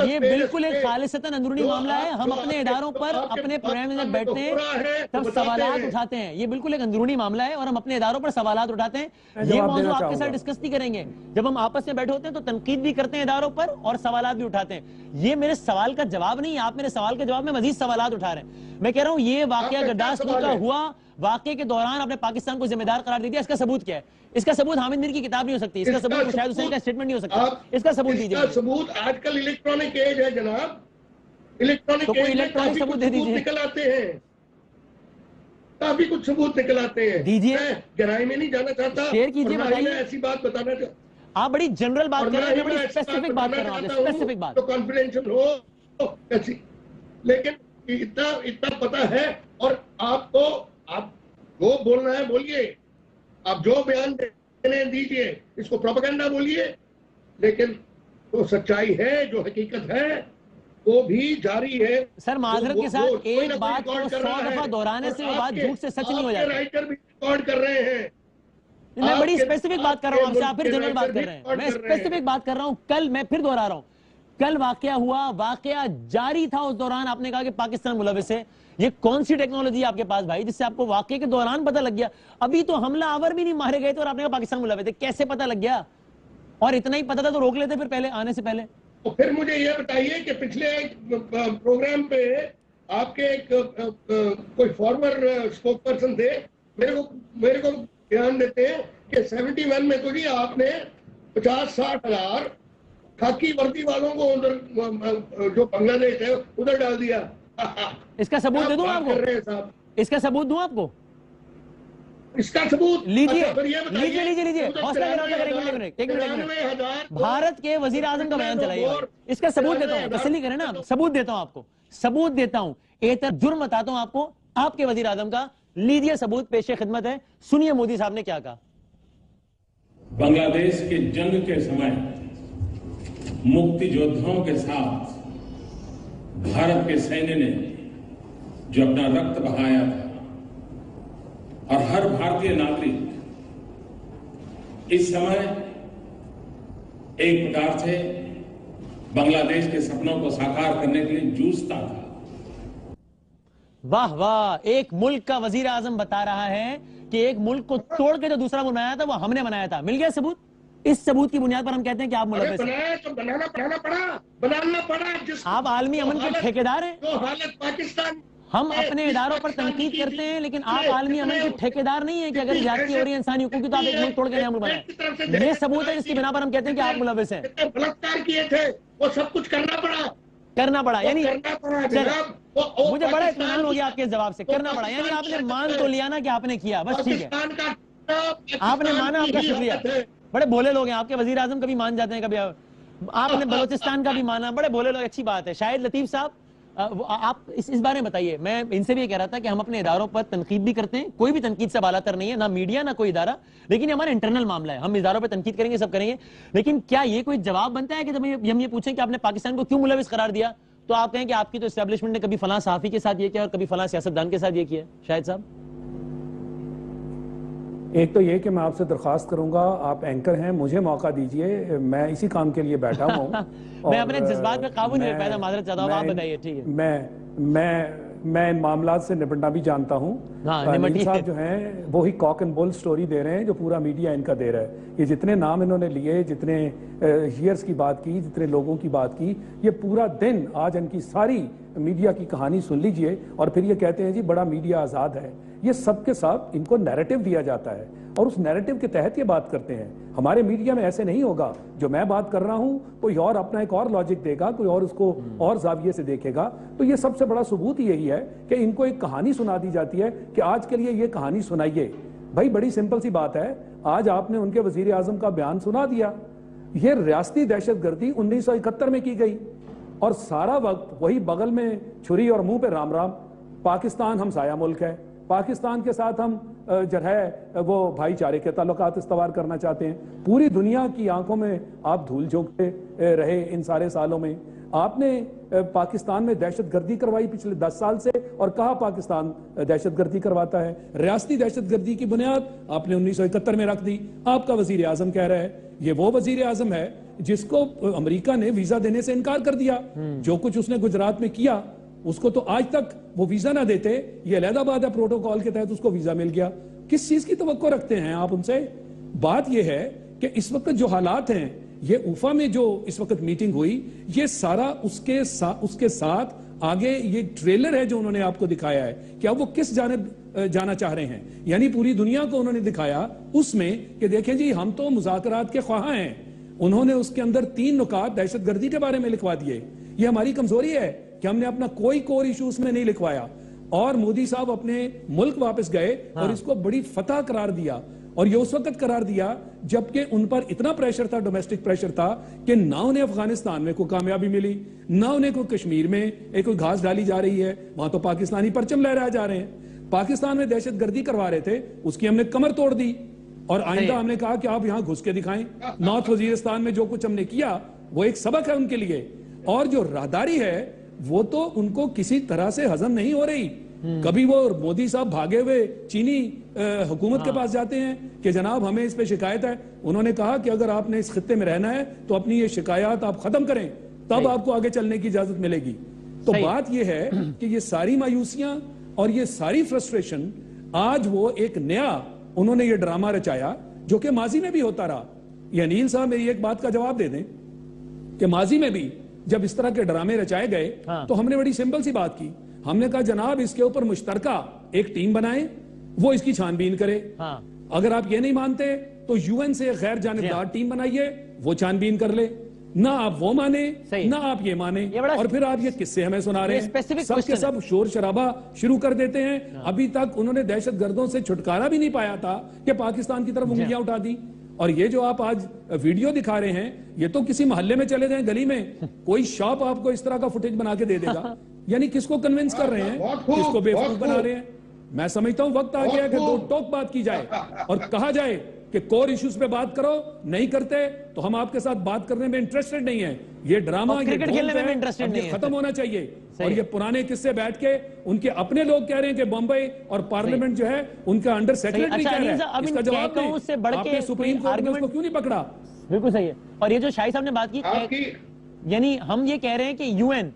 یہ بالکل ایک خالصتاً اندرونی معاملہ ہے. ہم اپنے اداروں پر اپنے پروگرام میں بیٹھتے ہیں تب سوالات اٹھاتے ہیں. یہ بالکل ایک اندرونی معاملہ ہے اور ہم اپنے اداروں پر سوالات اٹھاتے ہیں. یہ موضوع آپ کے ساتھ ڈسکس نہیں کریں گے. جب ہم آپس میں بیٹھے ہوتے ہیں تو تنقید بھی کرتے ہیں اداروں پر اور سوالات بھی اٹھاتے ہیں. یہ میرے سوال کا جواب نہیں، آپ میرے سوال کے جواب میں مزید سوالات اٹھا رہے ہیں. میں کہہ رہا ہوں یہ واقعہ گرداسپور کا ہوا، واقعے کے دوران آپ نے پاکستان کو ذمہ دار قرار دے دیا. اس کا ثبوت کیا ہے؟ اس کا ثبوت حامد میر کی کتاب نہیں ہو سکتی، اس کا ثبوت مشاہد حسین کا اسٹیٹمنٹ نہیں ہو سکتا. اس کا ثبوت دیجیے. اس کا ثبوت آج کل الیکٹرانک ایج ہے جناب، الیکٹرانک ایج میں کافی ثبوت نکل آتے ہیں، کافی کچھ ثبوت نکل آتے ہیں. دیجیے. گہرائی میں نہیں جانا چاہتا، شیئر کیجیے، بتائیے. ایسی بات بتانا چاہتا، آپ بڑی جنرل بات کر رہے ہیں، بڑی اسپیسیفک بات کر رہا ہوں، اسپیسیفک بات تو کانفیڈینشیل ہو ایسی. لیکن اتنا پتا ہے، اور آپ کو آپ جو بولنا ہے بولیے، آپ جو بیان دینے دیجیے، اس کو پروپیگنڈا بولیے، لیکن وہ سچائی ہے، جو حقیقت ہے وہ بھی جاری ہے. سر معذرت کے ساتھ ایک بات کو 100 دفعہ دہرانے سے وہ بات جھوٹ سے سچ نہیں ہو جاتی. رائٹر بھی ریکارڈ کر رہے ہیں. میں بڑی اسپیسیفک بات کر رہا ہوں آپ سے، آپ پھر جنرل بات کر رہے ہیں. میں اسپیسیفک بات کر رہا ہوں. کل میں پھر دہرا رہا ہوں، کل واقعہ ہوا، واقعہ جاری تھا، اس دوران آپ نے کہا کہ پاکستان ملوث ہے. یہ کون سی ٹیکنالوجی آپ کے پاس بھائی جس سے آپ کو واقعے کے دوران پتہ لگ گیا؟ ابھی تو حملہ آور بھی نہیں مارے گئے تھے اور آپ نے کہا پاکستان ملوث ہے. کیسے پتہ لگ گیا؟ اور اتنا ہی پتہ تھا تو روک لیتے پھر پہلے آنے سے پہلے. تو پھر مجھے یہ بتائیے کہ پچھلے پروگرام پہ آپ کے ایک کوئی فارمر اسپوک پرسن تھے، میرے کو بیان دیتے ہیں کہ 71 میں تو جی آپ نے 50-60 ہزار خاکی وردی والوں کو ادھر جو بنگلہ دیش ہے ادھر ڈال دیا. اس کا ثبوت دے دوں آپ کو؟ اس کا ثبوت دوں آپ کو؟ اس کا ثبوت لیجیے حوصلہ بھارت کے وزیر اعظم کا بیان چلائیے. اس کا ثبوت دیتا ہوں، تسلی کریں نا. ثبوت دیتا ہوں آپ کو، ثبوت دیتا ہوں، جرم بتاتا ہوں آپ کو، آپ کے وزیر اعظم کا. لیجیے ثبوت پیش خدمت ہے، سنیے مودی صاحب نے کیا کہا. بنگلہ دیش کے جنگ کے سمے مکتی یودھاؤں کے ساتھ بھارت کے سینے نے جو اپنا رکت بہایا تھا، اور ہر بھارتی ناگرک اس سمے ایک پرکار سے بنگلہ دیش کے سپنوں کو ساکار کرنے کے لیے جوجتا تھا. واہ واہ، ایک ملک کا وزیر اعظم بتا رہا ہے کہ ایک ملک کو توڑ کے جو دوسرا ملک بنایا تھا وہ ہم نے بنایا تھا. مل گیا ثبوت؟ اس ثبوت کی بنیاد پر ہم کہتے ہیں کہ آپ ملوث ہیں. بنایا تو بنانا پڑا جس آپ عالمی امن کے ٹھیکیدار ہیں. جو حالت پاکستان ہم اپنے اداروں پر تنقید کرتے ہیں لیکن آپ عالمی امن کے ٹھیکیدار نہیں ہیں کہ اگر زیادتی ہو رہی ہے انسانی حقوق کی تو آپ ایک ملک توڑ کے نیا ملک بنائیں. یہ ثبوت ہے جس کی بنا پر ہم کہتے ہیں کہ آپ ملوث ہیں. بلاکار کیے تھے وہ سب کچھ کرنا پڑا یعنی جناب. مجھے بڑا اطمینان ہو گیا آپ کے جواب سے. کرنا پڑا یعنی آپ نے مان تو لیا نا کہ آپ نے کیا, بس ٹھیک ہے, آپ نے مانا, آپ کا شکریہ. بڑے بھولے لوگ ہیں آپ کے وزیر اعظم کبھی مان جاتے ہیں, کبھی آپ نے بلوچستان کا بھی مانا. بڑے بھولے لوگ, اچھی بات ہے. شاہد لطیف صاحب آپ اس بارے میں بتائیے. میں ان سے بھی یہ کہہ رہا تھا کہ ہم اپنے اداروں پر تنقید بھی کرتے ہیں, کوئی بھی تنقید سے بالا تر نہیں ہے, نہ میڈیا نہ کوئی ادارہ, لیکن یہ ہمارا انٹرنل معاملہ ہے. ہم اداروں پہ تنقید کریں گے, سب کریں گے, لیکن کیا یہ کوئی جواب بنتا ہے کہ جب ہم یہ پوچھیں کہ آپ نے پاکستان کو کیوں ملوث قرار دیا تو آپ کہیں کہ آپ کی تو اسٹیبلشمنٹ نے کبھی فلاں صحافی کے ساتھ یہ کیا اور کبھی فلاں سیاستدان کے ساتھ یہ کیا. شاہد صاحب, ایک تو یہ کہ میں آپ سے درخواست کروں گا, آپ اینکر ہیں, مجھے موقع دیجئے, میں اسی کام کے لیے بیٹھا ہوں. میں اپنے جذبات پہ قابو نہیں رکھ پایا, معذرت چاہتا ہوں, آپ بتائیے. ٹھیک ہے, میں ان معاملات سے نپٹنا بھی جانتا ہوں. نیل صاحب جو ہیں وہی کاک اینڈ بول سٹوری دے رہے ہیں جو پورا میڈیا ان کا دے رہا ہے. یہ جتنے نام انہوں نے لیے, جتنے ہیئرز کی بات کی, جتنے لوگوں کی بات کی, یہ پورا دن آج ان کی ساری میڈیا کی کہانی سن لیجئے اور پھر یہ کہتے ہیں جی بڑا میڈیا آزاد ہے. یہ سب کے ساتھ ان کو نیریٹو دیا جاتا ہے اور اس نیریٹو کے تحت یہ بات کرتے ہیں. ہمارے میڈیا میں ایسے نہیں ہوگا. جو میں بات کر رہا ہوں کوئی اور اپنا ایک اور لاجک دے گا, کوئی اور اس کو اور زاویے سے دیکھے گا. تو یہ سب سے بڑا ثبوت یہی ہے کہ ان کو ایک کہانی سنا دی جاتی ہے کہ آج کے لیے یہ کہانی سنائیے. بھائی بڑی سمپل سی بات ہے, آج آپ نے ان کے وزیر اعظم کا بیان سنا دیا. یہ ریاستی دہشت گردی 1971 میں کی گئی اور سارا وقت وہی بغل میں چھری اور منہ پہ رام رام. پاکستان ہمسایہ ملک ہے, پاکستان کے ساتھ ہم جو ہے وہ بھائی چارے کے تعلقات استوار کرنا چاہتے ہیں. پوری دنیا کی آنکھوں میں آپ دھول جھونکتے رہے ان سارے سالوں میں. آپ نے پاکستان میں دہشت گردی کروائی پچھلے 10 سال سے اور کہا پاکستان دہشت گردی کرواتا ہے. ریاستی دہشت گردی کی بنیاد آپ نے 1971 میں رکھ دی. آپ کا وزیر اعظم کہہ رہا ہے, یہ وہ وزیر اعظم ہے جس کو امریکہ نے ویزا دینے سے انکار کر دیا. جو کچھ اس نے گجرات میں کیا اس کو تو آج تک وہ ویزا نہ دیتے, یہ علیحدہ بات ہے, پروٹوکول کے تحت اس کو ویزا مل گیا. کس چیز کی توقع رکھتے ہیں آپ ان سے؟ بات یہ ہے کہ اس وقت جو حالات ہیں, یہ اوفا میں جو اس وقت میٹنگ ہوئی, یہ سارا اس کے ساتھ آگے یہ ٹریلر ہے جو انہوں نے آپ کو دکھایا ہے کہ اب وہ کس جانب جانا چاہ رہے ہیں. یعنی پوری دنیا کو انہوں نے دکھایا اس میں کہ دیکھیں جی ہم تو مذاکرات کے خواہاں ہیں. انہوں نے اس کے اندر 3 نکات دہشت گردی کے بارے میں لکھوا دیے. یہ ہماری کمزوری ہے کہ ہم نے اپنا کوئی کور ایشو اس میں نہیں لکھوایا. اور مودی صاحب اپنے ملک واپس گئے اور اس کو بڑی فتح قرار دیا. اور یہ اس وقت قرار دیا جبکہ ان پر اتنا پریشر تھا, ڈومیسٹک پریشر تھا, کہ نہ انہیں افغانستان میں کوئی کامیابی ملی, نہ انہیں کوئی کشمیر میں کوئی گھاس ڈالی جا رہی ہے, وہاں تو پاکستانی پرچم لہرائے جا رہے ہیں. پاکستان میں دہشت گردی کروا رہے تھے, اس کی ہم نے کمر توڑ دی اور آئندہ ہم نے کہا کہ آپ یہاں گھس کے دکھائیں. نارتھ وزیرستان میں جو کچھ ہم نے کیا وہ ایک سبق ہے ان کے لیے. اور جو راہداری ہے وہ تو ان کو کسی طرح سے ہضم نہیں ہو رہی. کبھی وہ مودی صاحب بھاگے ہوئے چینی حکومت کے پاس جاتے ہیں کہ جناب ہمیں اس پہ شکایت ہے. انہوں نے کہا کہ اگر آپ نے اس خطے میں رہنا ہے تو اپنی یہ شکایات آپ ختم کریں, تب آپ کو آگے چلنے کی اجازت ملے گی. تو بات یہ ہے کہ یہ ساری مایوسیاں اور یہ ساری فرسٹریشن, آج وہ ایک نیا انہوں نے یہ ڈرامہ رچایا جو کہ ماضی میں بھی ہوتا رہا. یہ انیل صاحب میری ایک بات کا جواب دے دیں کہ ماضی میں بھی جب اس طرح کے ڈرامے رچائے گئے تو ہم نے بڑی سمپل سی بات کی. ہم نے کہا جناب اس کے اوپر مشترکہ ایک ٹیم بنائیں, وہ اس کی چھان بین کرے. اگر آپ یہ نہیں مانتے تو یو این سے غیر جانبدار ٹیم بنائیے, وہ چھان بین کر لے. نہ آپ وہ مانے نہ آپ یہ مانے, اور پھر آپ یہ قصے ہمیں سنا رہے ہیں. سب کے سب شور شرابہ شروع کر دیتے ہیں. ابھی تک انہوں نے دہشت گردوں سے چھٹکارا بھی نہیں پایا تھا کہ پاکستان کی طرف انگلیاں اٹھا دی. اور یہ جو آپ آج ویڈیو دکھا رہے ہیں, یہ تو کسی محلے میں چلے جائیں گلی میں, کوئی شاپ آپ کو اس طرح کا فوٹیج بنا کے دے دے گا. یعنی کس کو کنونس کر رہے ہیں, کس کو بیوقوف بنا رہے ہیں. میں سمجھتا ہوں وقت آ گیا ہے کہ دو ٹوک بات کی جائے اور کہا جائے کہ کور ایشوز پہ بات کرو. نہیں کرتے تو ہم آپ کے ساتھ بات کرنے میں انٹرسٹڈ نہیں ہیں. یہ ڈرامہ ختم ہونا چاہیے. اور یہ پرانے قصے بیٹھ کے ان کے اپنے لوگ کہہ رہے ہیں کہ بمبئی اور پارلیمنٹ جو ہے ان کا انڈر سیکریٹری کہہ رہا ہے. اس کا جواب دیں, آپ نے سپریم کورٹ میں اس کو کیوں نہیں پکڑا؟ بالکل صحیح ہے. اور یہ جو شاہد صاحب نے بات کی, یعنی ہم یہ کہہ رہے ہیں کہ یو این,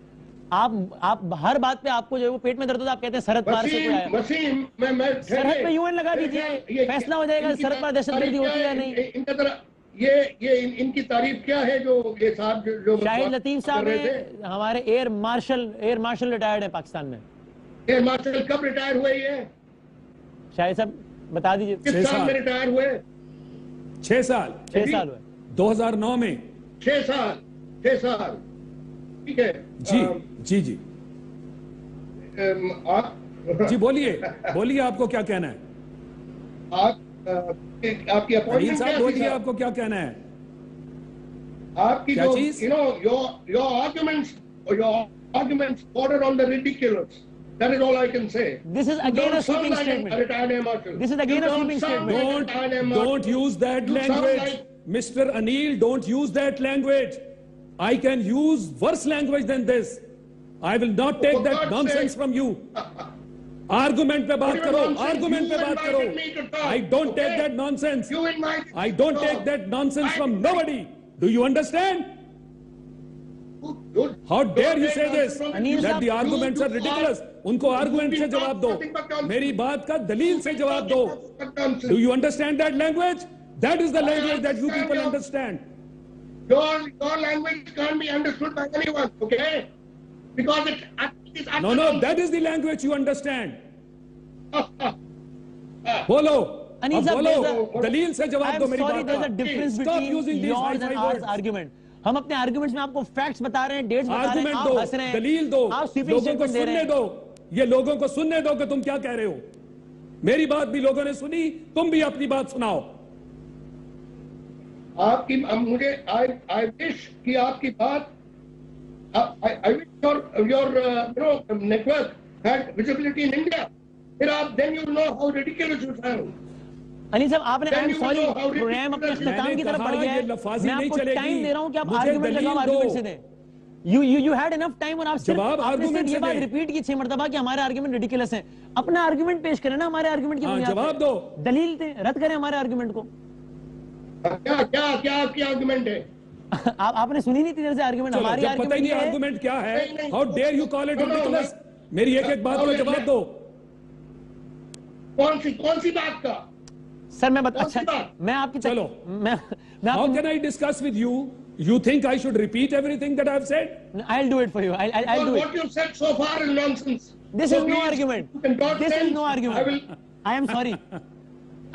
آپ ہر بات پہ آپ کو جو ہے وہ پیٹ میں درد ہوتا, آپ کہتے ہیں سرحد پار سے کوئی آیا, سرحد پہ یو این لگا دیجئے, فیصلہ ہو جائے گا سرحد پار دہشت گردی ہوتی ہے نہیں. یہ ان کی تعریف کیا ہے جو یہ صاحب جو شاہد لطیف صاحب ہمارے ایئر مارشل ریٹائرڈ ہیں پاکستان میں. ایئر مارشل کب ریٹائر ہوئے یہ شاہد صاحب بتا دیجئے. کس سال میں ریٹائر ہوئے؟ 6 سال. 6 سال ہوئے. 2009 میں. 6 سال. ٹھیک ہے. جی جی بولیے آپ کو کیا کہنا ہے. آپ کی اپوائنٹمنٹ صاحب بولیے آپ کو کیا کہنا ہے. آپ کی جو your arguments border on the ridiculous. That is all I can say. This is again a sweeping statement. This is again a sweeping statement. Don't use that language. Mr. Anil, don't use that language. I can use worse language than this. I will not take that nonsense from you. Argument pe baat karo. I don't take that nonsense. I don't take that nonsense from nobody. Do you understand? How dare you say this? That the arguments are ridiculous. Unko argument se jawab do. Meri baat ka dalil se jawab do. Do you understand that language? That is the language that you people understand. Your language can't be understood by anyone, okay? Because it is... No, that is the language you understand. Bolo. Dalil se jawab do meri baat ka. I'm sorry, there's a difference between yours and ours argument. ہم اپنے arguments میں آپ کو facts بتا رہے ہیں, dates بتا رہے ہیں, آپ ہنس رہے ہیں, دلیل دو, لوگوں کو سننے دو. یہ لوگوں کو سننے دو کہ تم کیا کہہ رہے ہو. میری بات بھی لوگوں نے سنی, تم بھی اپنی بات سناؤ. آپ کی مجھے I wish کہ آپ کی بات I wish your network had visibility in India. Then you know how ridiculous you sound. Anil صاحب آپ نے پروگرام اپنے اختتام کی طرف بڑھ گیا ہے. میں آپ کو ٹائم دے رہا ہوں کہ آپ آرگومنٹ کا جواب آرگومنٹ سے دیں. You had enough time اور آپ صرف یہ بات ریپیٹ کی 6 مرتبہ کہ ہمارے آرگومنٹ ریڈیکولس ہیں. اپنا آرگومنٹ پیش کریں نا ہمارے آرگومنٹ کی بنیاد جواب دو, دلیل دیں, رد کریں ہمارے آرگومنٹ کو. کیا آپ کی آرگومنٹ ہے؟ آپ نے سنی نہیں تھی سے آرگومنٹ. ہماری آرگومنٹ کیا ہے. How dare you call it ridiculous. میری ایک بات کا جواب دو. کون سی بات کا سر میں میں آپ کی چلو How can I discuss with you? You think I should repeat everything that I've said? I'll do it for you. I'll do it. What you said so far is nonsense. This is no argument. This is no argument. I am sorry.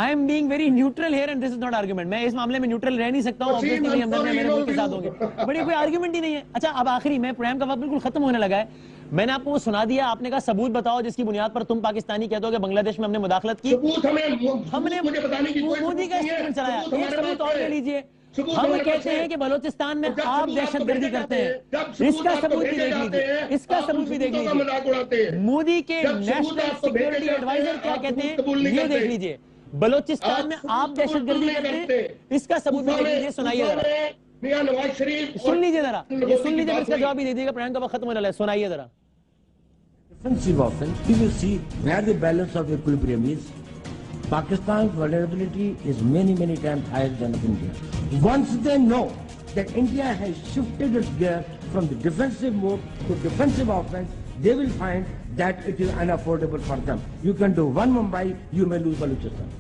I am being very neutral here and this is not argument. میں اس معاملے میں neutral رہ نہیں سکتا ہوں. Obviously ہم میرے ملک کے ساتھ ہوں گے. بٹ یہ کوئی آرگومنٹ ہی نہیں ہے. اچھا اب آخری میں پروگرام کا وقت بالکل ختم ہونے لگا ہے. میں نے آپ کو وہ سنا دیا, آپ نے کہا ثبوت بتاؤ جس کی بنیاد پر تم پاکستانی کہتے ہو کہ بنگلہ دیش میں ہم نے مداخلت کی. ہم نے مودی کا اسٹیٹمنٹ چلایا. ایک ثبوت اور لے لیجئے. ہم کہتے ہیں کہ بلوچستان میں آپ دہشت گردی کرتے ہیں. اس کا ثبوت بھی دیکھ لیجیے. اس کا ثبوت بھی دیکھ لیجیے. مودی کے نیشنل سیکورٹی ایڈوائزر کیا کہتے ہیں یہ دیکھ لیجیے. بلوچستان میں آپ دہشت گردی کرتے ہیں, اس کا ثبوت بھی دیکھ لیجیے. سنائیے ذرا, سن لیجیے ذرا, یہ سن لیجیے, اس کا جواب بھی دے دیے گا. پروگرام کا وقت ختم ہونے لگا ہے. سنائیے ذرا. Defensive offense, you will see where the balance of equilibrium is. Pakistan's vulnerability is many times higher than of India. Once they know that India has shifted its gear from the defensive mode to defensive offense, they will find that it is unaffordable for them. You can do one Mumbai, you may lose Balochistan.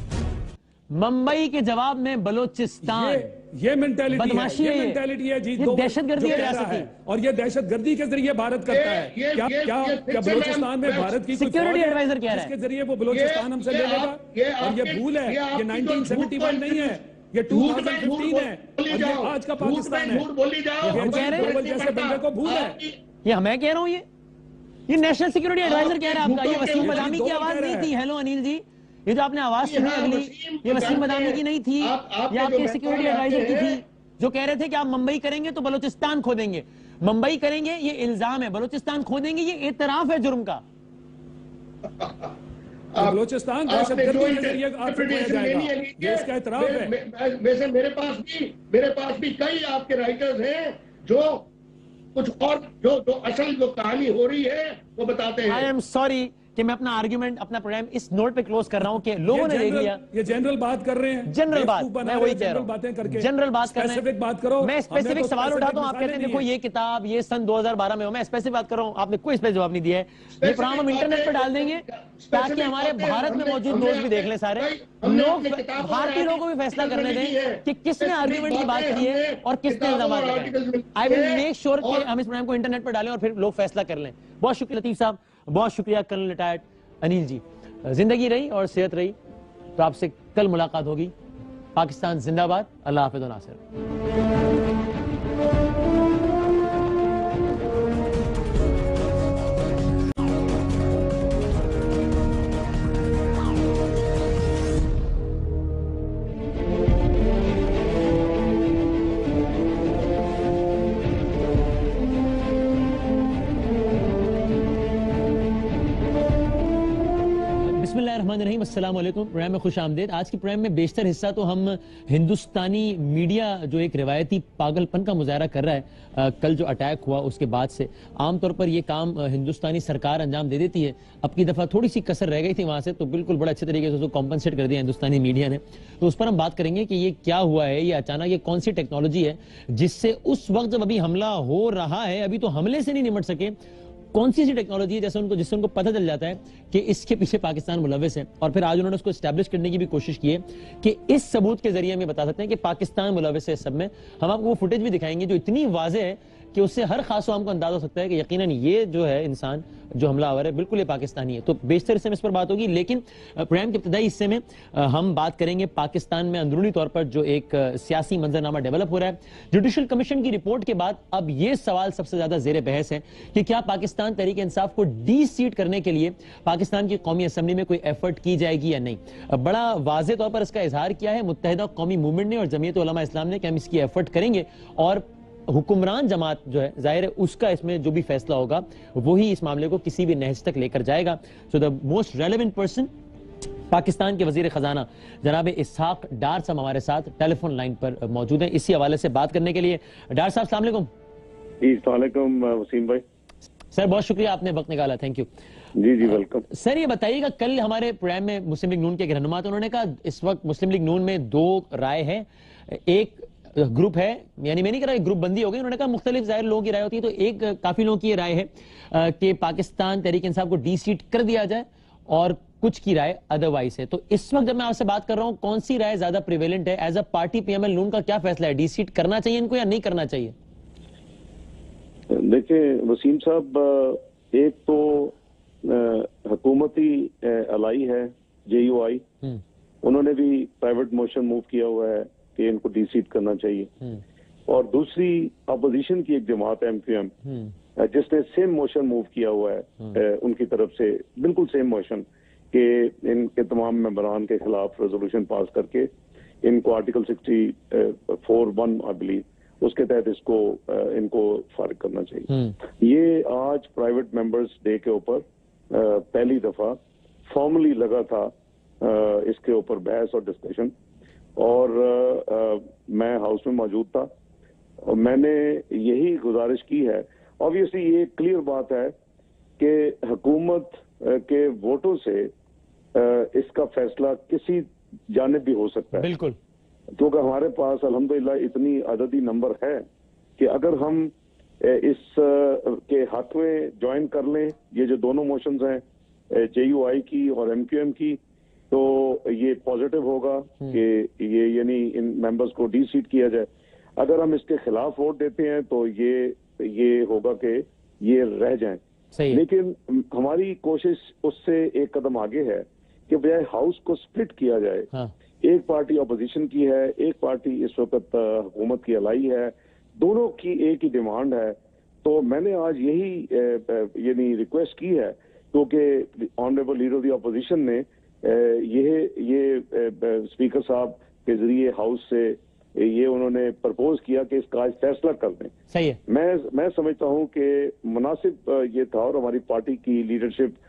Mumbai کے جواب میں بلوچستان, یہ mentality ہے جی, دہشت گردی ہے اور یہ دہشت گردی کے ذریعے بھارت کرتا ہے. کیا بلوچستان میں بھارت کی سیکورٹی ایڈوائزر کہہ رہا ہے جس کے ذریعے وہ بلوچستان ہم سے لے لے گا. اور یہ بھول ہے, یہ 1971 نہیں ہے, یہ 2015 ہے, اور یہ آج کا پاکستان ہے. ہم کہہ رہے ہیں جیسے بندے کو بھول ہے. یہ میں کہہ رہا ہوں, یہ نیشنل سیکورٹی ایڈوائزر کہہ رہا ہے آپ کا. یہ وسیم بدامی کی آواز نہیں تھی. ہیلو انیل جی, یہ جو آپ نے آواز سنی اگلی, یہ وسیم بدامی کی نہیں تھی, یہ آپ کے سیکورٹی ایڈوائزر کی تھی, جو کہہ رہے تھے کہ آپ ممبئی کریں گے تو بلوچستان کھو دیں گے. ممبئی کریں گے یہ الزام ہے, بلوچستان کھو دیں گے یہ اعتراف ہے جرم کا. بلوچستان دہشت گردی کے ذریعے آپ سے کھویا جائے گا, یہ اس کا اعتراف ہے. ویسے میرے پاس بھی کئی آپ کے رائٹرز ہیں جو کچھ اور جو اصل جو کہانی ہو رہی ہے وہ بتاتے ہیں. I am sorry, کہ میں اپنا آرگیومنٹ اپنا پروگرام اس نوٹ پہ کلوز کر رہا ہوں کہ لوگوں نے دیکھ لیا یہ جنرل بات کر رہے ہیں, جنرل بات, میں وہی کہہ رہا ہوں جنرل بات کر رہے ہیں, بات کرو, میں اسپیسیفک سوال اٹھاتا ہوں, آپ کہتے ہیں دیکھو یہ کتاب یہ سن 2012 میں ہو, میں اسپیسیفک بات کر رہا ہوں, آپ نے کوئی اس پہ جواب نہیں دیا ہے. یہ پروگرام ہم انٹرنیٹ پہ ڈال دیں گے تاکہ ہمارے بھارت میں موجود لوگ بھی دیکھ لیں, سارے لوگ بھارتی لوگوں کو بھی فیصلہ کرنے دیں کہ کس نے آرگیومنٹ کی بات کی ہے اور کس نے الزامات لگائے. آئی ول میک شیور کہ ہم اس پروگرام کو انٹرنیٹ پر ڈالیں اور پھر لوگ فیصلہ کر لیں. بہت شکریہ لطیف صاحب, بہت شکریہ کرنل ریٹائرڈ انیل جی. زندگی رہی اور صحت رہی تو آپ سے کل ملاقات ہوگی. پاکستان زندہ باد. اللہ حافظ و ناصر. السلام علیکم. پروگرام میں خوش آمدید. آج کی پروگرام میں بیشتر حصہ تو ہم ہندوستانی میڈیا جو ایک روایتی پاگل پن کا مظاہرہ کر رہا ہے کل جو اٹیک ہوا اس کے بعد سے. عام طور پر یہ کام ہندوستانی سرکار انجام دے دیتی ہے, اب کی دفعہ تھوڑی سی کسر رہ گئی تھی وہاں سے, تو بالکل بڑا اچھے طریقے سے اس کو کمپنسیٹ کر دیا ہندوستانی میڈیا نے. تو اس پر ہم بات کریں گے کہ یہ کیا ہوا ہے, یہ اچانک یہ کون سی ٹیکنالوجی ہے جس سے اس وقت جب ابھی حملہ ہو رہا ہے, ابھی تو حملے سے نہیں نمٹ سکے, کون سی ٹیکنالوجی ہے جس سے ان کو پتہ چل جاتا ہے کہ اس کے پیچھے پاکستان ملوث ہے. اور پھر آج انہوں نے اس کو اسٹیبلش کرنے کی بھی کوشش کی ہے کہ اس ثبوت کے ذریعے ہمیں بتا سکتے ہیں کہ پاکستان ملوث ہے اس سب میں. ہم آپ کو وہ فوٹیج بھی دکھائیں گے جو اتنی واضح ہے کہ اس سے ہر خاص و عام کو اندازہ ہو سکتا ہے کہ یقیناً یہ جو ہے انسان جو حملہ آور ہے بالکل یہ پاکستانی ہے. تو بیشتر حصے میں اس پر بات ہوگی, لیکن پروگرام کے ابتدائی حصے میں ہم بات کریں گے پاکستان میں اندرونی طور پر جو ایک سیاسی منظرنامہ ڈیولپ ہو رہا ہے. جوڈیشل کمیشن کی رپورٹ کے بعد اب یہ سوال سب سے زیادہ زیر بحث ہے کہ کیا پاکستان تحریک انصاف کو ڈی سیٹ کرنے کے لیے پاکستان کی قومی اسمبلی میں کوئی ایفرٹ کی جائے گی یا نہیں. بڑا واضح طور پر اس کا اظہار کیا ہے متحدہ قومی موومنٹ نے اور جمعیت علماء اسلام نے کہ ہم اس کی ایفرٹ کریں گے, اور حکمران جماعت جو ہے ظاہر ہے اس کا اس میں جو بھی فیصلہ ہوگا وہی اس معاملے کو کسی بھی نہج تک لے کر جائے گا. So the most relevant person Pakistan کے وزیر خزانہ جناب اسحاق ڈار صاحب ہمارے ساتھ ٹیلی فون لائن پر موجود ہیں اسی حوالے سے بات کرنے کے لیے. ڈار صاحب السلام علیکم. جی السلام علیکم وسیم بھائی. سر بہت شکریہ آپ نے وقت نکالا, تھینک یو. جی جی ویلکم. سر یہ بتائیے گا کل ہمارے پروگرام میں مسلم لیگ نون کے رہنما تھے, انہوں نے کہا اس وقت مسلم لیگ نون میں دو رائے ہیں, ایک گروپ ہے, یعنی میں نہیں کہہ رہا گروپ بندی ہو گئی, انہوں نے کہا مختلف ظاہر لوگوں کی رائے ہوتی ہے, تو ایک کافی لوگوں کی یہ رائے ہے کہ پاکستان تحریک انصاف کو ڈی سیٹ کر دیا جائے اور کچھ کی رائے ادروائز ہے. تو اس وقت جب میں آپ سے بات کر رہا ہوں کون سی رائے زیادہ پریویلنٹ ہے, as a party P M L Noon کا کیا فیصلہ ہے, ڈی سیٹ کرنا چاہیے ان کو یا نہیں کرنا چاہیے؟ دیکھیں وسیم صاحب, ایک تو حکومتی الائی ہے جے یو آئی, انہوں نے بھی پرائیویٹ موشن موو کیا ہوا ہے کہ ان کو ڈی سیٹ کرنا چاہیے, اور دوسری اپوزیشن کی ایک جماعت ایم کیو ایم جس نے سیم موشن موو کیا ہوا ہے ان کی طرف سے, بالکل سیم موشن کہ ان کے تمام ممبران کے خلاف ریزولوشن پاس کر کے ان کو آرٹیکل 64(1) آئی بلیو اس کے تحت اس کو ان کو فارغ کرنا چاہیے. یہ آج پرائیویٹ ممبرز ڈے کے اوپر پہلی دفعہ فارملی لگا تھا اس کے اوپر بحث اور ڈسکشن, اور میں ہاؤس میں موجود تھا اور میں نے یہی گزارش کی ہے. آبویسلی یہ کلیئر بات ہے کہ حکومت کے ووٹوں سے اس کا فیصلہ کسی جانب بھی ہو سکتا ہے, بالکل, کیونکہ ہمارے پاس الحمدللہ اتنی عددی نمبر ہے کہ اگر ہم اس کے حق میں جوائن کر لیں, یہ جو دونوں موشنز ہیں جے یو آئی کی اور ایم کیو ایم کی, تو یہ پازیٹیو ہوگا کہ یہ یعنی ان ممبرز کو ڈی سیٹ کیا جائے. اگر ہم اس کے خلاف ووٹ دیتے ہیں تو یہ ہوگا کہ یہ رہ جائیں. لیکن ہماری کوشش اس سے ایک قدم آگے ہے کہ بجائے ہاؤس کو سپلٹ کیا جائے, ایک پارٹی اپوزیشن کی ہے, ایک پارٹی اس وقت حکومت کی الائی ہے, دونوں کی ایک ہی ڈیمانڈ ہے. تو میں نے آج یہی یعنی ریکویسٹ کی ہے, کیونکہ honourable leader of the opposition نے یہ اسپیکر صاحب کے ذریعے ہاؤس سے یہ انہوں نے پرپوز کیا کہ اس کا آج فیصلہ کر دیں. صحیح ہے. میں سمجھتا ہوں کہ مناسب یہ تھا, اور ہماری پارٹی کی لیڈرشپ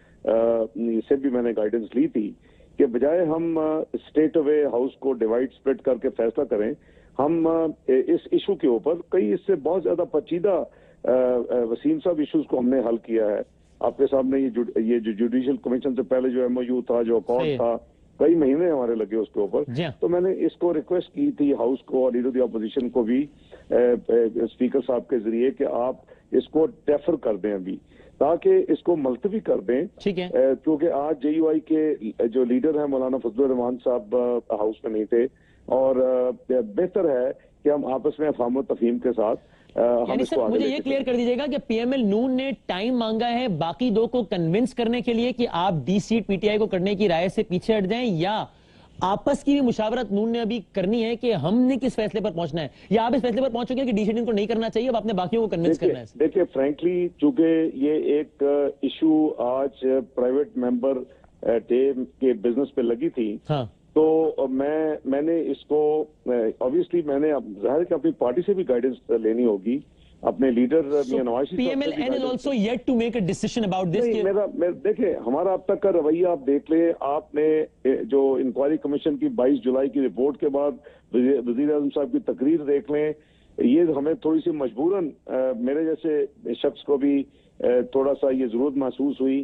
سے بھی میں نے گائیڈنس لی تھی کہ بجائے ہم اسٹیٹ اوے ہاؤس کو ڈیوائڈ سپلٹ کر کے فیصلہ کریں, ہم اس ایشو کے اوپر کئی اس سے بہت زیادہ پیچیدہ وسیم صاحب ایشوز کو ہم نے حل کیا ہے. آپ کے سامنے یہ جو جوڈیشل کمیشن سے پہلے جو MOU تھا, جو اکارڈ تھا, کئی مہینے ہمارے لگے اس کے اوپر. تو میں نے اس کو ریکویسٹ کی تھی ہاؤس کو اور لیڈر دی اپوزیشن کو بھی, اسپیکر صاحب کے ذریعے, کہ آپ اس کو ڈیفر کر دیں ابھی, تاکہ اس کو ملتوی کر دیں. کیونکہ آج JUI کے جو لیڈر ہیں مولانا فضل الرحمان صاحب ہاؤس میں نہیں تھے, اور بہتر ہے کہ ہم آپس میں افہام و تفہیم کے ساتھ. یعنی سر مجھے یہ کلیئر کر دیجیے گا کہ PML نون نے ٹائم مانگا ہے باقی دو کو کنونس کرنے کے لیے کہ آپ ڈی سیٹ PTI کو کرنے کی رائے سے پیچھے ہٹ جائیں, یا آپس کی بھی مشاورت نون نے ابھی کرنی ہے کہ ہم نے کس فیصلے پر پہنچنا ہے, یا آپ اس فیصلے پر پہنچ چکے کہ ڈی سیٹ ان کو نہیں کرنا چاہیے, اب آپ نے باقیوں کو کنونس کرنا ہے؟ دیکھیں فرینکلی, چونکہ یہ ایک ایشو آج پرائیویٹ ممبر ڈے کے بزنس پہ لگی تھی, تو میں نے اس کو obviously میں نے ظاہر کہ اپنی پارٹی سے بھی گائیڈنس لینی ہوگی, اپنے leader Mian Nawaz Sharif. PMLN is also yet to make a decision about this. دیکھیں ہمارا اب تک کا رویہ آپ دیکھ لیں. آپ نے جو انکوائری کمیشن کی 22 جولائی کی رپورٹ کے بعد وزیر اعظم صاحب کی تقریر دیکھ لیں, یہ ہمیں تھوڑی سی مجبوراً میرے جیسے شخص کو بھی تھوڑا سا یہ ضرورت محسوس ہوئی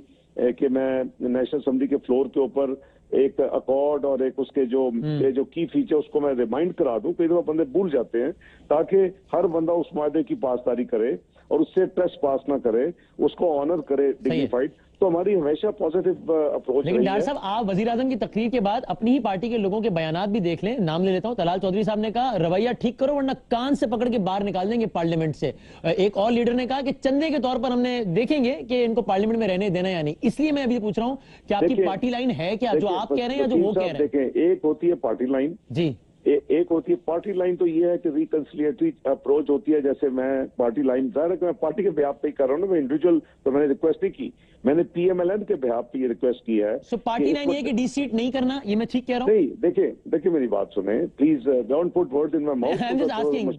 کہ میں نیشنل اسمبلی کے فلور کے اوپر ایک اکارڈ اور ایک اس کے جو کی فیچر اس کو میں ریمائنڈ کرا دوں. کئی دفعہ بندے بھول جاتے ہیں, تاکہ ہر بندہ اس معاہدے کی پاسداری کرے اور اس سے ٹریس پاس نہ کرے, اس کو آنر کرے ڈگنیفائڈ. تو ہماری ہمیشہ پازیٹیو اپروچ. لیکن ڈاکٹر صاحب آپ وزیر اعظم کی تقریر کے بعد اپنی ہی پارٹی کے لوگوں کے بیانات بھی دیکھ لیں. نام لے لیتا ہوں, طلال چودھری صاحب نے کہا رویہ ٹھیک کرو ورنہ کان سے پکڑ کے باہر نکال دیں گے پارلیمنٹ سے. ایک اور لیڈر نے کہا کہ چندے کے طور پر ہم نے دیکھیں گے کہ ان کو پارلیمنٹ میں رہنے دینا یا نہیں. اس لیے میں ابھی پوچھ رہا ہوں کہ آپ کی پارٹی لائن ہے کیا, جو آپ کہہ رہے ہیں یا جو وہ کہہ رہے ہیں؟ دیکھیں ایک ہوتی ہے پارٹی لائن, جی ایک ہوتی ہے پارٹی لائن, تو یہ ہے کہ ریکنسلیٹری اپروچ ہوتی ہے. جیسے میں پارٹی لائن ظاہر ہے کہ میں پارٹی کے بہاف پہ ہی کر رہا ہوں نا, میں انڈیویجول تو میں نے ریکویسٹ نہیں کی, میں نے PMLN کے بہاف پہ یہ ریکویسٹ کی ہے. سو پارٹی لائن یہ ہے کہ ڈی سیٹ نہیں کرنا, یہ میں ٹھیک کہہ رہا ہوں؟ نہیں, دیکھیں میری بات سنیں please, don't put words in my mouth. I'm just asking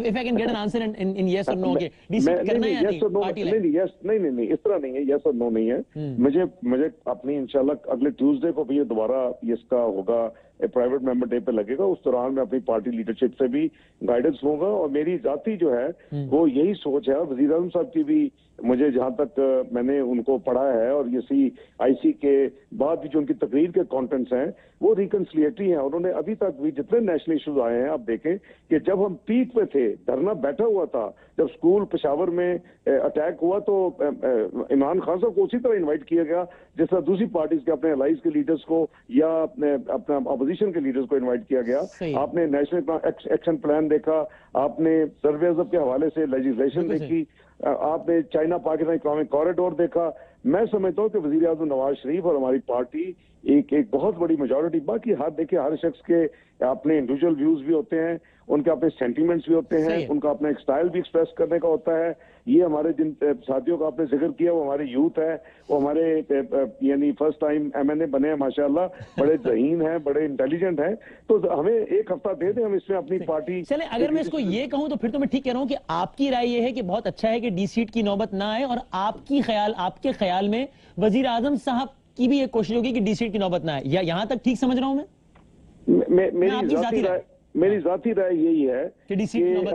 if I can get an answer in yes or no, کہ ڈی سیٹ کرنا ہے یا نہیں پارٹی لائن؟ نہیں, اس طرح نہیں ہے, یس اور نو نہیں ہے. مجھے اپنی انشاءاللہ اگلے ٹیوزڈے کو بھی یہ دوبارہ اس کا ہوگا, پرائیویٹ ممبر ڈے پہ لگے گا. اس دوران میں اپنی پارٹی لیڈرشپ سے بھی گائیڈنس لوں گا, اور میری ذاتی جو ہے وہ یہی سوچ ہے. وزیر اعظم صاحب کی بھی مجھے جہاں تک میں نے ان کو پڑھا ہے, اور یہ IC کے بعد بھی جو ان کی تقریر کے کانٹینٹس ہیں وہ ریکنسلیٹری ہیں. انہوں نے ابھی تک بھی جتنے نیشنل ایشوز آئے ہیں, آپ دیکھیں کہ جب ہم پیک پہ تھے, دھرنا بیٹھا ہوا تھا, جب اسکول پشاور میں اٹیک ہوا تو عمران خان صاحب کو اسی طرح انوائٹ کیا گیا جس طرح دوسری پارٹیز کے اپنے الائز کے لیڈرز کو یا اپنا اپوزیشن کے لیڈرز کو انوائٹ کیا گیا. آپ نے نیشنل ایکشن پلان دیکھا, آپ نے سروے اعظم کے حوالے سے لیجسلیشن دیکھی, آپ نے چائنا پاکستان اکنامک کوریڈور دیکھا. میں سمجھتا ہوں کہ وزیر اعظم نواز شریف اور ہماری پارٹی ایک بہت بڑی میجورٹی, باقی دیکھیں ہر شخص کے اپنے انڈیویجول ویوز بھی ہوتے ہیں, ان کے اپنے سینٹیمنٹس بھی ہوتے ہیں, ان کا اپنا ایک سٹائل بھی ایکسپریس کرنے کا ہوتا ہے. یہ ہمارے جن ساتھیوں کا آپ نے ذکر کیا وہ ہمارے یوتھ ہے, وہ ہمارے یعنی فرسٹ ٹائم MNA بنے ہیں ماشاءاللہ, بڑے ذہین ہیں, بڑے انٹیلیجنٹ ہیں. تو ہمیں ایک ہفتہ دے دیں, ہم اس میں اپنی پارٹی. چلیں اگر میں اس کو یہ کہوں تو پھر تو میں ٹھیک کہہ رہا ہوں کہ آپ کی رائے یہ ہے کہ بہت اچھا ہے کہ ڈی سیٹ کی نوبت نہ آئے, اور آپ کے خیال میں وزیر اعظم صاحب کی بھی ایک کوشش ہوگی کہ ڈی سیٹ کی نوبت نہ آئے, یا یہاں تک ٹھیک سمجھ رہا ہوں میں؟ میری ذاتی رائے یہی ہے کہ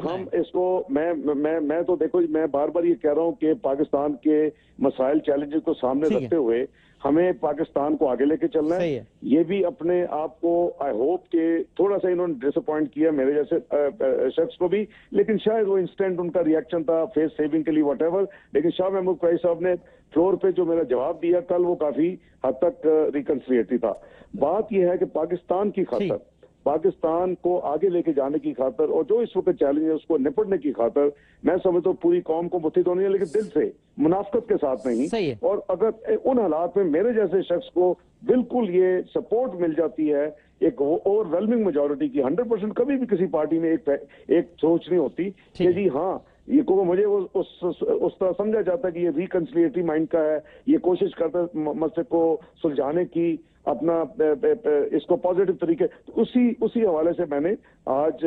ہم اس کو میں تو دیکھو میں بار بار یہ کہہ رہا ہوں کہ پاکستان کے مسائل چیلنجز کو سامنے رکھتے ہوئے ہمیں پاکستان کو آگے لے کے چلنا ہے. یہ بھی اپنے آپ کو آئی ہوپ کہ تھوڑا سا انہوں نے ڈس اپوائنٹ کیا میرے جیسے شخص کو بھی, لیکن شاید وہ انسٹنٹ ان کا ریئیکشن تھا فیس سیونگ کے لیے واٹ ایور. لیکن شاہ محمود قریشی صاحب نے فلور پہ جو میرا جواب دیا کل وہ کافی حد تک ریکنسلیٹری تھا. بات یہ ہے کہ پاکستان کی خاطر, پاکستان کو آگے لے کے جانے کی خاطر, اور جو اس وقت چیلنج ہے اس کو نپٹنے کی خاطر, میں سمجھتا ہوں پوری قوم کو متحد ہونی ہے, لیکن دل سے, منافقت کے ساتھ نہیں. اور اگر ان حالات میں میرے جیسے شخص کو بالکل یہ سپورٹ مل جاتی ہے ایک اوور ویلمنگ میجورٹی کی, 100% کبھی بھی کسی پارٹی میں ایک سوچ نہیں ہوتی کہ جی ہاں یہ کو مجھے اس طرح سمجھا جاتا ہے کہ یہ ریکنسلیٹری مائنڈ کا ہے, یہ کوشش کرتا ہے مسئلے کو سلجھانے کی, اپنا اس کو پازیٹیو طریقے. اسی حوالے سے میں نے آج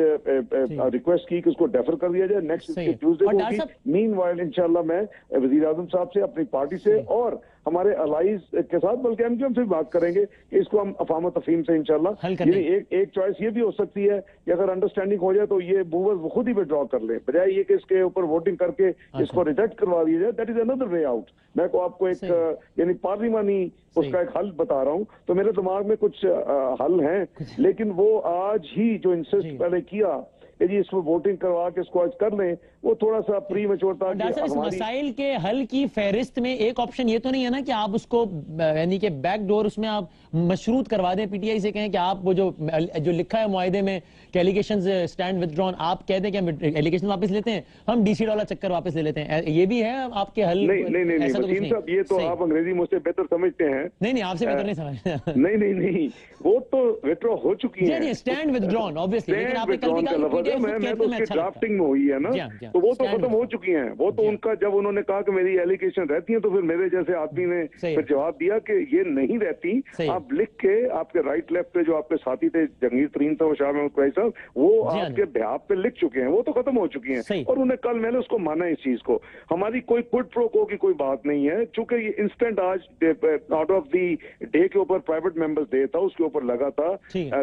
ریکویسٹ کی کہ اس کو ڈیفر کر دیا جائے نیکسٹ ٹیوزڈے کو. مین وائل انشاءاللہ میں وزیر اعظم صاحب سے, اپنی پارٹی سے اور ہمارے الائز کے ساتھ، بلکہ ایم کیو ایم سے بھی بات کریں گے کہ اس کو ہم افہام و تفہیم سے انشاءاللہ، یعنی ایک چوائس یہ بھی ہو سکتی ہے کہ اگر انڈرسٹینڈنگ ہو جائے تو یہ موورز خود ہی وڈرا کر لیں، بجائے یہ کہ اس کے اوپر ووٹنگ کر کے اس کو ریجیکٹ کروا دیا جائے. That is another way out. میں کو آپ کو ایک یعنی پارلیمانی اس کا ایک حل بتا رہا ہوں. تو میرے دماغ میں کچھ حل ہیں، لیکن وہ آج ہی جو انسسٹ پہلے کیا کہ جی اس میں ووٹنگ کروا کے اس کو آج کر لیں، وہ تھوڑا سا پری میچور تھا. ڈاکٹر صاحب، اس مسائل کے حل کی فہرست میں ایک آپشن یہ تو نہیں ہے نا کہ آپ اس کو یعنی کہ بیک ڈور اس میں آپ مشروط کروا دیں، پی ٹی آئی سے کہیں کہ آپ وہ جو لکھا ہے معاہدے میں کہ ایلیگیشنز اسٹینڈ ودرون، آپ کہہ دیں کہ ہم ایلیگیشن واپس لیتے ہیں، ہم ڈی سی والا چکر واپس لے لیتے ہیں، یہ بھی ہے آپ کے حل؟ نہیں وسیم صاحب، یہ تو آپ انگریزی مجھ سے بہتر سمجھتے ہیں. نہیں آپ سے بہتر نہیں سمجھتے. نہیں وہ تو وتڈرا ہو چکی ہیں. اسٹینڈ ودرون آبویسلی، لیکن آپ نے کل بھی کہا کہ ڈرافٹنگ میں ہوئی ہے نا، تو وہ تو ختم ہو چکی ہیں. وہ تو ان کا جب انہوں نے کہا کہ میری ایلیگیشن رہتی ہیں تو پھر میرے جیسے آدمی نے پھر جواب دیا کہ یہ نہیں رہتی. آپ لکھ کے آپ کے رائٹ لیفٹ پہ جو آپ کے ساتھی تھے جہانگیر ترین صاحب، شاہ محمود قریشی صاحب، وہ آپ کے بہاف پہ لکھ چکے ہیں، وہ تو ختم ہو چکی ہیں. اور انہیں کل میں نے اس کو مانا اس چیز کو. ہماری کوئی کوئڈ پرو کو کی کوئی بات نہیں ہے، چونکہ یہ انسٹنٹ آج آؤٹ آف دی ڈے کے اوپر پرائیویٹ ممبرز ڈے تھا، اس کے اوپر لگا تھا.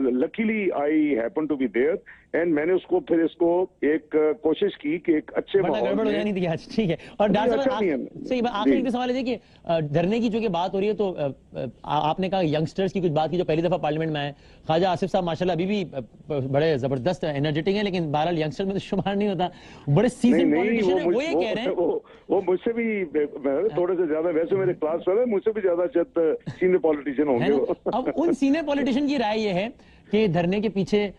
Luckily I happen to be there and میں نے اس کو پھر اس کو ایک کوشش کی کہ ایک اچھے ماحول میں. ٹھیک ہے. اور ڈاکٹر صاحب صحیح آخری سوال ہے کہ دھرنے کی جو کہ بات ہو رہی ہے، تو آپ نے کہا ینگسٹرز کی کچھ بات کی جو پہلی دفعہ پارلیمنٹ میں آئے. خواجہ آصف صاحب ماشاءاللہ ابھی بھی بڑے زبردست انرجیٹک ہیں، لیکن بہرحال ینگسٹر میں تو شمار نہیں ہوتا، بڑے سیزن پولیٹیشین ہیں. وہ یہ کہہ رہے ہیں وہ مجھ سے بھی تھوڑے سے زیادہ، ویسے میرے کلاس والے مجھ سے بھی زیادہ شاید سینئر پولیٹیشین ہوں گے. اب ان سینئر پولیٹیشین کی رائے یہ ہے کہ دھرنے کے پیچھے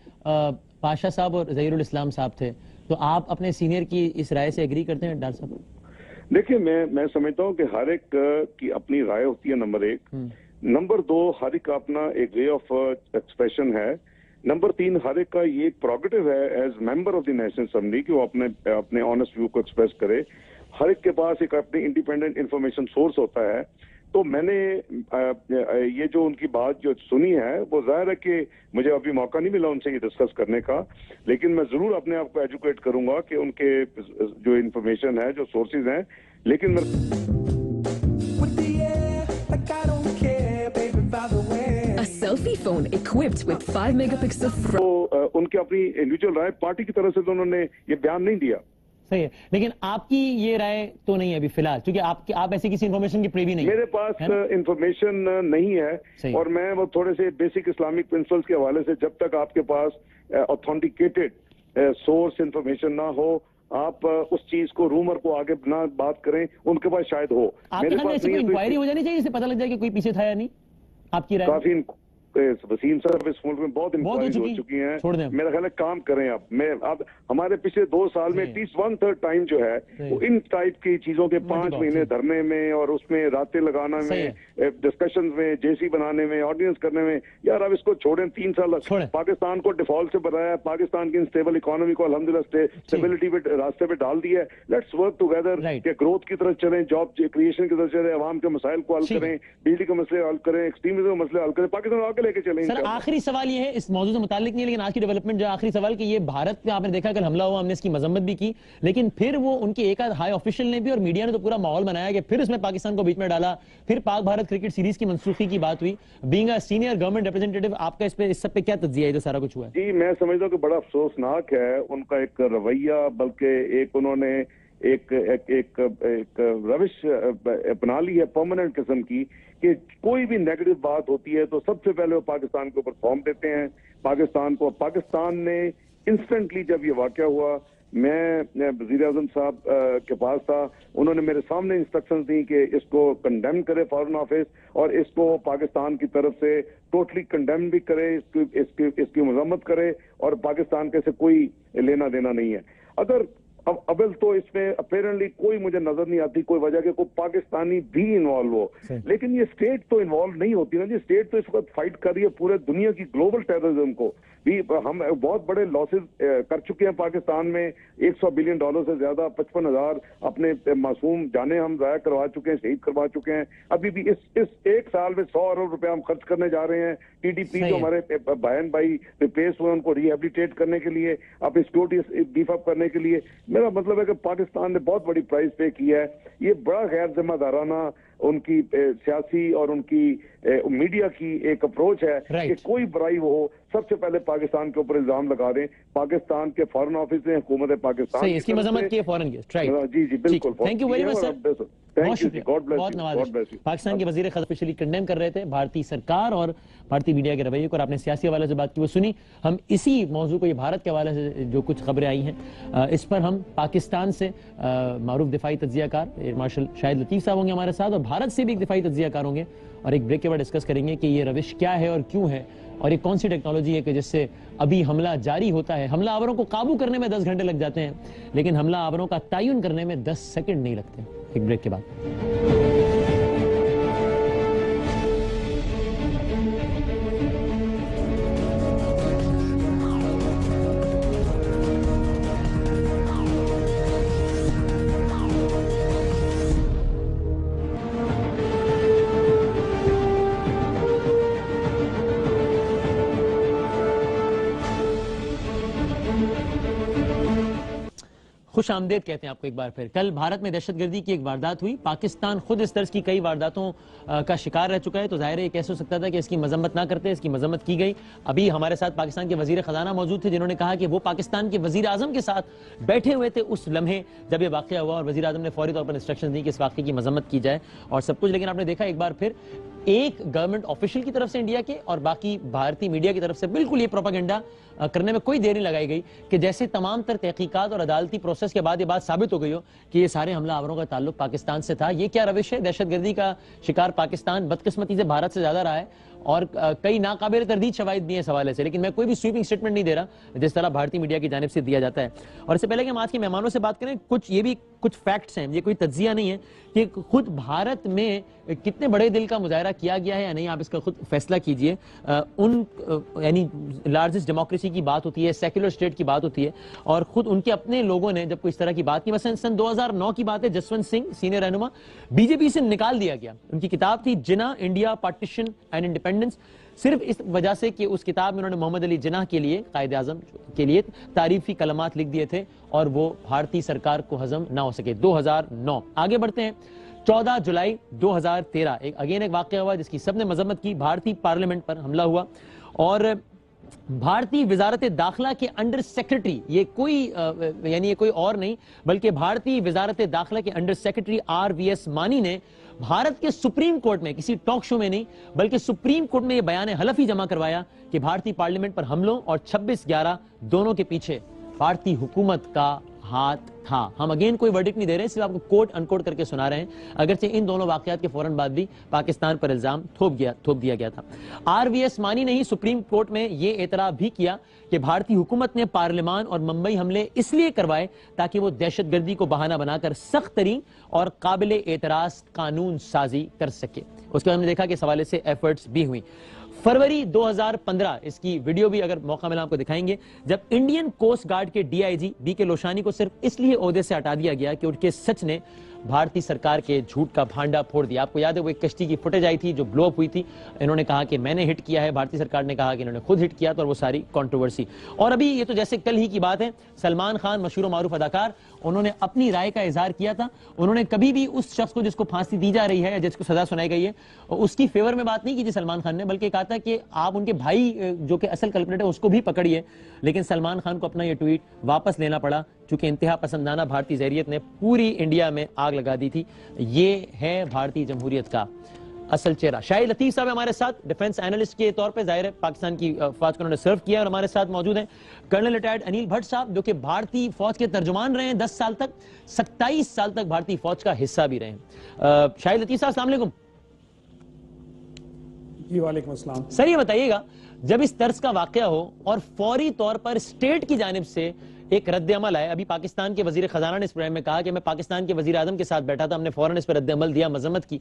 پاشا صاحب اور ظہیر الاسلام صاحب تھے، تو آپ اپنے سینئر کی اس رائے سے ایگری کرتے ہیں ڈاکٹر صاحب؟ دیکھیں، میں سمجھتا ہوں کہ ہر ایک کی اپنی رائے ہوتی ہے، نمبر ایک. نمبر دو، ہر ایک کا اپنا ایک وے آف ایکسپریشن ہے. نمبر تین، ہر ایک کا یہ ایک پروگیٹو ہے as member of the national assembly کہ وہ اپنے آنےسٹ ویو کو ایکسپریس کرے. ہر ایک کے پاس ایک اپنی انڈیپینڈنٹ انفارمیشن سورس ہوتا ہے. تو میں نے یہ جو ان کی بات جو سنی ہے، وہ ظاہر ہے کہ مجھے ابھی موقع نہیں ملا ان سے یہ ڈسکس کرنے کا، لیکن میں ضرور اپنے آپ کو ایجوکیٹ کروں گا کہ ان کے جو انفارمیشن ہے، جو سورسز ہیں. لیکن A selfie phone equipped with 5 megapixel front. ان کی اپنی انڈیویجول رائے پارٹی کی طرف سے تو انہوں نے یہ بیان نہیں دیا. صحیح ہے، لیکن آپ کی یہ رائے تو نہیں ہے ابھی فی الحال، کیونکہ آپ ایسی کسی انفارمیشن کی پریوی نہیں. میرے پاس انفارمیشن نہیں ہے، اور میں وہ تھوڑے سے بیسک اسلامک پرنسپلز کے حوالے سے، جب تک آپ کے پاس آتھینٹیکیٹڈ سورس انفارمیشن نہ ہو، آپ اس چیز کو رومر کو آگے نہ بات کریں. ان کے پاس شاید ہو. میرے پاس انکوائری ہو جانی چاہیے، اس سے پتہ لگ جائے کہ کوئی پیچھے تھا یا نہیں. آپ کی رائے؟ کافی وسیم صاحب اس ملک میں بہت انکوائریز ہو چکی ہیں. میرا خیال ہے کام کریں اب ہمارے پچھلے 2 سال میں ایٹ لیسٹ 1/3 ٹائم جو ہے وہ ان ٹائپ کی چیزوں کے 5 مہینے دھرنے میں اور اس میں راتیں لگانا میں، ڈسکشن میں، جے سی بنانے میں، آرڈیننس کرنے میں. یار اب اس کو چھوڑیں. 3 سال پاکستان کو ڈیفالٹ سے بنایا، پاکستان کی انسٹیبل اکانومی کو الحمدللہ اسٹیبلٹی پہ راستے پہ ڈال دیا ہے. لیٹس ورک ٹوگیدر کہ گروتھ کی طرف چلیں، جاب کریشن کی طرف چلیں، عوام کے مسائل کو حل کریں، بجلی کے مسئلے حل کریں، ایکسٹریمزم کے مسئلے حل کریں، پاکستان آگے لے کے چلیں. آخری سوال یہ ہے، اس موضوع سے متعلق نہیں ہے لیکن آج کی ڈیولپمنٹ جو آخری سوال کہ یہ بھارت پہ آپ نے دیکھا کل حملہ ہوا، ہم نے اس کی مذمت بھی کی، لیکن پھر وہ ان کے ایک آدھ ہائی آفیشل نے بھی اور میڈیا نے تو پورا ماحول بنایا کہ پھر اس میں پاکستان کو بیچ میں ڈالا. پھر پاک بھارت کرکٹ سیریز کی منسوخی کی بات ہوئی. Being a senior government representative, آپ کا اس سب پہ کیا تجزیہ ہے جو سارا کچھ ہوا ہے؟ جی میں سمجھتا ہوں کہ بڑا افسوسناک ہے ان کا ایک رویہ، بلکہ ایک انہوں نے ایک روش اپنا لی ہے پرماننٹ قسم کی کہ کوئی بھی نیگیٹو بات ہوتی ہے تو سب سے پہلے وہ پاکستان کے اوپر فارم دیتے ہیں. پاکستان نے انسٹنٹلی جب یہ واقعہ ہوا، میں وزیر اعظم صاحب کے پاس تھا، انہوں نے میرے سامنے انسٹرکشنز دی کہ اس کو کنڈیم کرے فارن آفس، اور اس کو پاکستان کی طرف سے ٹوٹلی کنڈیم بھی کرے، اس کی مذمت کرے، اور پاکستان کے سے کوئی لینا دینا نہیں ہے. اگر اول تو اس میں اپیرنٹلی کوئی مجھے نظر نہیں آتی کوئی وجہ کہ کوئی پاکستانی بھی انوالو ہو، لیکن یہ اسٹیٹ تو انوالو نہیں ہوتی نا جی. اسٹیٹ تو اس وقت فائٹ کر رہی ہے پورے دنیا کی گلوبل ٹیررزم کو بھی. ہم بہت بڑے لاسز کر چکے ہیں پاکستان میں، $100 بلین سے زیادہ، 55,000 اپنے معصوم جانیں ہم ضائع کروا چکے ہیں، شہید کروا چکے ہیں. ابھی بھی اس 1 سال میں 100 ارب روپے ہم خرچ کرنے جا رہے ہیں. TTP جو ہمارے بہن بھائی ریپلیس ہوئے ان کو ریہیبلیٹیٹ کرنے کے لیے، اپنی سیکورٹی بیف اپ کرنے کے لیے. میرا مطلب ہے کہ پاکستان نے بہت بڑی پرائز پے کی ہے. یہ بڑا غیر ذمہ دارانہ ان کی سیاسی اور ان کی میڈیا کی ایک اپروچ ہے کہ کوئی برائی ہو سب سے پہلے پاکستان کے اوپر الزام لگا دیں. پاکستان کے فارن آفس نے حکومت پاکستان صحیح اس کی مذمت کی ہے فورن کی. جی جی بالکل. تھینک یو ویری مچ سر. بہت شکریہ. بہت نوازش. پاکستان کے وزیر خارجہ آفیشلی کنڈیم کر رہے تھے بھارتی سرکار اور بھارتی میڈیا کے رویے کو, اور آپ نے سیاسی حوالے سے بات کی وہ سنی. ہم اسی موضوع کو, یہ بھارت کے حوالے سے جو کچھ خبریں آئی ہیں اس پر ہم پاکستان سے معروف دفاعی تجزیہ کار ایئر مارشل شاہد لطیف صاحب ہوں گے ہمارے ساتھ, اور بھارت سے بھی ایک دفاعی تجزیہ کار ہوں گے, اور ایک بریک کے بعد ڈسکس کریں گے کہ یہ روش کیا ہے اور کیوں ہے, اور یہ کون سی ٹیکنالوجی ہے کہ جس سے ابھی حملہ جاری ہوتا ہے. حملہ آوروں کو قابو کرنے میں 10 گھنٹے لگ جاتے ہیں, لیکن حملہ آوروں کا تعین کرنے میں 10 سیکنڈ نہیں لگتے. ایک بریک کے بعد. خوش آمدید کہتے ہیں آپ کو ایک بار پھر. کل بھارت میں دہشت گردی کی ایک واردات ہوئی. پاکستان خود اس طرز کی کئی وارداتوں کا شکار رہ چکا ہے, تو ظاہر ہے یہ کیسے ہو سکتا تھا کہ اس کی مذمت نہ کرتے. اس کی مذمت کی گئی. ابھی ہمارے ساتھ پاکستان کے وزیر خزانہ موجود تھے جنہوں نے کہا کہ وہ پاکستان کے وزیر اعظم کے ساتھ بیٹھے ہوئے تھے اس لمحے جب یہ واقعہ ہوا, اور وزیر اعظم نے فوری طور پر انسٹرکشن دی کہ اس واقعے کی مذمت کی جائے اور سب کچھ. لیکن آپ نے دیکھا ایک بار پھر ایک گورنمنٹ آفیشل کی طرف سے انڈیا کے اور باقی بھارتی میڈیا کی طرف سے بالکل یہ پروپیگنڈا کرنے میں کوئی دیر نہیں لگائی گئی کہ جیسے تمام تر تحقیقات اور عدالتی پروسیس کے بعد یہ بات ثابت ہو گئی ہو کہ یہ سارے حملہ آوروں کا تعلق پاکستان سے تھا. یہ کیا روش ہے؟ دہشت گردی کا شکار پاکستان بدقسمتی سے بھارت سے زیادہ رہا ہے, اور کئی ناقابل تردید شواہد بھی ہیں اس حوالے سے, لیکن میں کوئی بھی سویپنگ سٹیٹمنٹ نہیں دے رہا جس طرح بھارتی میڈیا کی جانب سے دیا جاتا ہے. اور اس سے پہلے کہ ہم آج کے مہمانوں سے بات کریں, یہ بھی کچھ فیکٹس ہیں, یہ کوئی تجزیہ نہیں ہے کہ خود بھارت میں کتنے بڑے دل کا مظاہرہ کیا گیا ہے یا نہیں, آپ اس کا خود فیصلہ کیجئے. یعنی لارجسٹ ڈیموکریسی کی بات ہوتی ہے, سیکولر اسٹیٹ کی بات ہوتی ہے, اور خود ان کے اپنے لوگوں نے جب کوئی اس طرح کی بات کی, مثلا سن 2009 کی بات ہے, جسونت سنگھ سینئر رہنما بی جے پی سے نکال دیا گیا. ان کی کتاب تھی جناح, انڈیا پارٹیشن اینڈ انڈیپینڈنس, صرف اس وجہ سے کہ اس کتاب میں انہوں نے محمد علی جناح کے لیے, قائد اعظم کے لیے تعریفی کلمات لکھ دیے تھے, اور وہ بھارتی سرکار کو ہضم نہ ہو سکے. 2009. آگے بڑھتے ہیں. 14 جولائی 2013 ایک واقعہ ہوا جس کی سب نے مذمت کی. بھارتی پارلیمنٹ پر حملہ ہوا, اور بھارتی وزارت داخلہ کے انڈر سیکرٹری, یہ کوئی اور نہیں بلکہ بھارتی وزارت داخلہ کے انڈر سیکرٹری RVS مانی نے بھارت کے سپریم کورٹ میں, کسی ٹاک شو میں نہیں بلکہ سپریم کورٹ میں یہ بیان حلفی جمع کروایا کہ بھارتی پارلیمنٹ پر حملوں اور 26/11 دونوں کے پیچھے بھارتی حکومت کا ہاتھ تھا. ہم اگین کوئی ورڈکٹ نہیں دے رہے, صرف آپ کو کوٹ انکوٹ کر کے سنا رہے ہیں, اگرچہ ان دونوں واقعات کے فوراً بعد بھی پاکستان پر الزام تھوپ دیا گیا تھا. RVS مانی نے ہی سپریم کورٹ میں یہ اعتراف بھی کیا کہ بھارتی حکومت نے پارلیمان اور ممبئی حملے اس لیے کروائے تاکہ وہ دہشت گردی کو بہانہ بنا کر سخت ترین اور قابل اعتراض قانون سازی کر سکے. اس کے بعد ہم نے دیکھا کہ اس حوالے سے ایفرٹس بھی ہوئی. فروری 2015 اس کی ویڈیو بھی اگر موقع ملا آپ کو دکھائیں گے, جب انڈین کوسٹ گارڈ کے DIG BK لوشانی کو صرف اس لیے عہدے سے ہٹا دیا گیا کہ ان کے سچ نے بھارتی سرکار کے جھوٹ کا بھانڈا پھوڑ دیا. آپ کو یاد ہے وہ ایک کشتی کی فوٹیج آئی تھی جو بلو اپ ہوئی تھی, انہوں نے کہا کہ میں نے ہٹ کیا ہے, بھارتی سرکار نے کہا کہ انہوں نے خود ہٹ کیا, تو وہ ساری کنٹروورسی. اور ابھی یہ تو جیسے کل ہی کی بات ہے, سلمان خان مشہور و معروف اداکار, انہوں نے اپنی رائے کا اظہار کیا تھا. انہوں نے کبھی بھی اس شخص کو جس کو پھانسی دی جا رہی ہے یا جس کو سزا سنائی گئی ہے اس کی فیور میں بات نہیں کی تھی سلمان خان نے, بلکہ کہا تھا کہ آپ ان کے بھائی جو کہ اصل کلپریٹ ہے اس کو بھی پکڑیے. لیکن سلمان خان کو اپنا یہ ٹویٹ واپس لینا پڑا چونکہ انتہا پسندانہ بھارتی ظہریت نے پوری انڈیا میں آگ لگا دی تھی. یہ ہے بھارتی جمہوریت کا اصل چہرہ. شاہد لطیف صاحب ہمارے ساتھ ڈیفنس اینالسٹ کے طور پہ, ظاہر ہے پاکستان کی فوج کو انہوں نے سرو کیا, اور ہمارے ساتھ موجود ہیں کرنل ریٹائرڈ انیل بھٹ صاحب جو کہ بھارتی فوج کے ترجمان رہے ہیں 10 سال تک, 27 سال تک بھارتی فوج کا حصہ بھی رہے ہیں. شاہد لطیف صاحب السلام علیکم. جی وعلیکم السلام. سر یہ بتائیے گا, جب اس طرز کا واقعہ ہو اور فوری طور پر اسٹیٹ کی جانب سے ایک رد عمل آئے, ابھی پاکستان کے وزیر خزانہ نے اس پروگرام میں کہا کہ میں پاکستان کے وزیر اعظم کے ساتھ بیٹھا تھا, ہم نے فوراً اس پر رد عمل دیا, مذمت کی,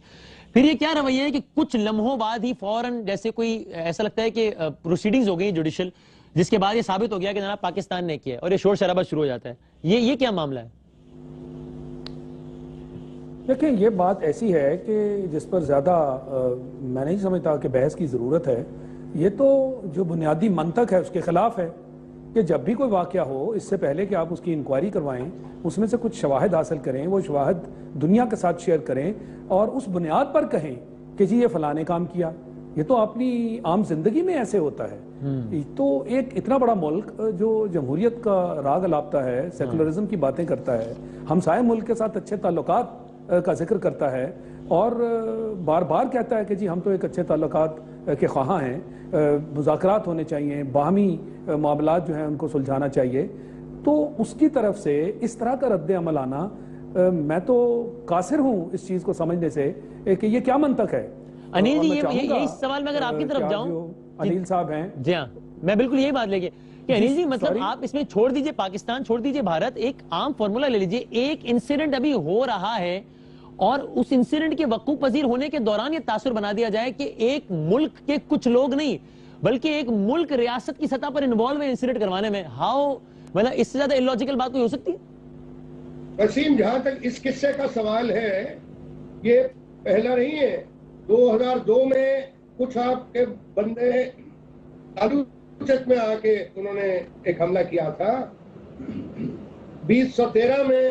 پھر یہ کیا رویہ ہے کہ کچھ لمحوں بعد ہی فوراً جیسے کوئی ایسا لگتا ہے کہ پروسیڈنگز ہو گئی جوڈیشل, جس کے بعد یہ ثابت ہو گیا کہ جناب پاکستان نے کیا ہے, اور یہ شور شرابہ شروع ہو جاتا ہے. یہ کیا معاملہ ہے؟ دیکھیں یہ بات ایسی ہے کہ جس پر زیادہ میں نہیں سمجھتا کہ بحث کی ضرورت ہے. یہ تو جو بنیادی منطق ہے اس کے خلاف ہے کہ جب بھی کوئی واقعہ ہو اس سے پہلے کہ آپ اس کی انکوائری کروائیں، اس میں سے کچھ شواہد حاصل کریں، وہ شواہد دنیا کے ساتھ شیئر کریں اور اس بنیاد پر کہیں کہ جی یہ فلاں نے کام کیا. یہ تو اپنی عام زندگی میں ایسے ہوتا ہے. تو ایک اتنا بڑا ملک جو جمہوریت کا راگ الاپتا ہے، سیکولرزم کی باتیں کرتا ہے، ہمسائے ملک کے ساتھ اچھے تعلقات کا ذکر کرتا ہے اور بار بار کہتا ہے کہ جی ہم تو ایک اچھے تعلقات کے خواہاں ہیں، مذاکرات ہونے چاہیے، باہمی معاملات جو ہیں ان کو سلجھانا چاہیے، تو اس کی طرف سے اس طرح کا رد عمل آنا، میں تو قاصر ہوں اس چیز کو سمجھنے سے کہ یہ کیا منطق ہے. انیل جی یہی سوال میں اگر آپ کی طرف جاؤں، انیل صاحب ہیں. جی ہاں، میں بالکل یہی بات لے کے کہ انیل جی مطلب آپ اس میں چھوڑ دیجئے پاکستان، چھوڑ دیجئے بھارت، ایک عام فارمولا لے لیجئے. ایک انسیڈنٹ ابھی ہو رہا ہے اور اس انسیڈنٹ کے وقوع پذیر ہونے کے دوران یہ تاثر بنا دیا جائے کہ ایک ملک کے کچھ لوگ نہیں بلکہ ایک ملک ریاست کی سطح پر انوالو ہے انسیڈنٹ کروانے میں. ہاؤ، مطلب اس سے زیادہ illogical بات کوئی ہو سکتی ہے؟ وسیم، جہاں تک اس قصے کا سوال ہے، یہ پہلا نہیں ہے. 2002 میں کچھ آپ کے بندے آلو چک میں آ کے انہوں نے ایک حملہ کیا تھا. 2013 میں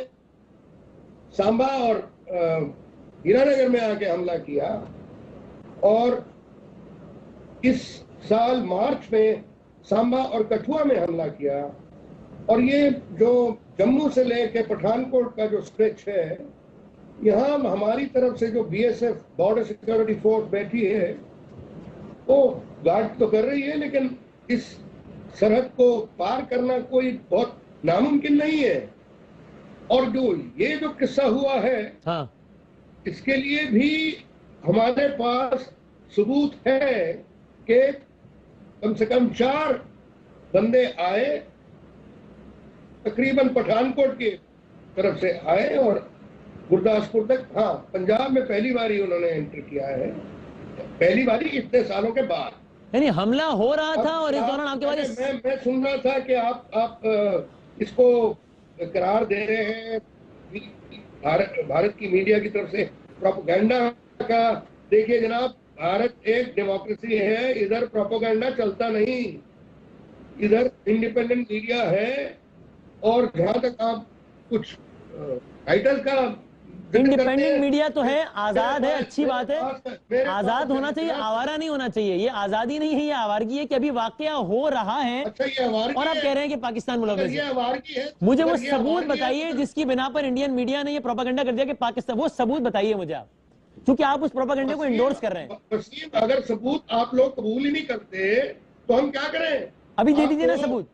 سامبا اور ہیرا نگر میں آ کے حملہ کیا اور اس سال مارچ میں سامبا اور کٹھوا میں حملہ کیا. اور یہ جو جموں سے لے کے پٹھان کوٹ کا جو اسٹریچ ہے، یہاں ہماری طرف سے جو B S F border security force بیٹھی ہے وہ گارڈ تو کر رہی ہے، لیکن اس سرحد کو پار کرنا کوئی بہت ناممکن نہیں ہے. اور یہ جو قصہ ہوا ہے اس کے لیے بھی ہمارے پاس ثبوت ہے کہ کم سے کم 4 بندے آئے، تقریباً پٹھان کوٹ کی طرف سے آئے اور گرداسپور تک. ہاں، پنجاب میں پہلی باری انہوں نے انٹر کیا ہے، پہلی باری اتنے سالوں کے بعد. یعنی حملہ ہو رہا تھا اور اس دوران آپ کے پاس میں سن رہا تھا کہ آپ اس کو قرار دے رہے ہیں بھارت کی میڈیا کی طرف سے پروپیگنڈا کا. دیکھیے جناب، بھارت ایک ڈیموکریسی ہے، ادھر پروپیگنڈا چلتا نہیں، ادھر انڈیپینڈنٹ میڈیا ہے. اور جہاں تک آپ کچھ ٹائٹل کا انڈیپینڈنٹ میڈیا تو ہے، آزاد ہے، اچھی بات ہے، آزاد ہونا چاہیے، آوارہ نہیں ہونا چاہیے. یہ آزادی نہیں ہے، یہ آوارگی ہے کہ ابھی واقعہ ہو رہا ہے اور آپ کہہ رہے ہیں کہ پاکستان ملوث ہے. مجھے وہ ثبوت بتائیے جس کی بنا پر انڈین میڈیا نے یہ پروپیگنڈا کر دیا کہ پاکستان، وہ ثبوت بتائیے مجھے آپ، کیونکہ آپ اس پروپیگنڈے کو انڈورس کر رہے ہیں. اگر ثبوت آپ لوگ قبول ہی نہیں کرتے تو ہم کیا کریں؟ ابھی دے دیجیے نا ثبوت.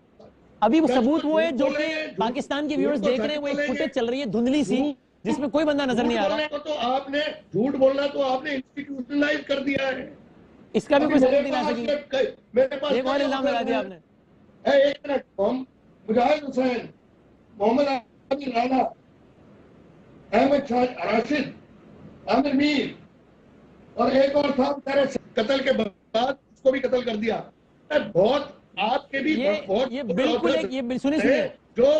ابھی وہ ثبوت وہ ہے جو کہ پاکستان کے ویورز دیکھ رہے ہیں، وہ ایک فوٹیج چل رہی ہے دھندلی سی جس میں کوئی بندہ نظر نہیں آ رہا. تو آپ نے جھوٹ بولنا تو آپ نے انسٹیٹیوشنلائز کر دیا ہے. اس کا بھی کوئی ثبوت نہیں لا سکیں. میرے پاس ایک اور الزام لگا دیا آپ نے. ایک منٹ، مجاہد حسین، محمد عامر رانا، احمد شاہ راشد، عامر میر اور ایک اور تھا قتل کے بعد اس کو بھی قتل کر دیا. بہت آپ کے بھی یہ بالکل ایک، یہ سنیں جو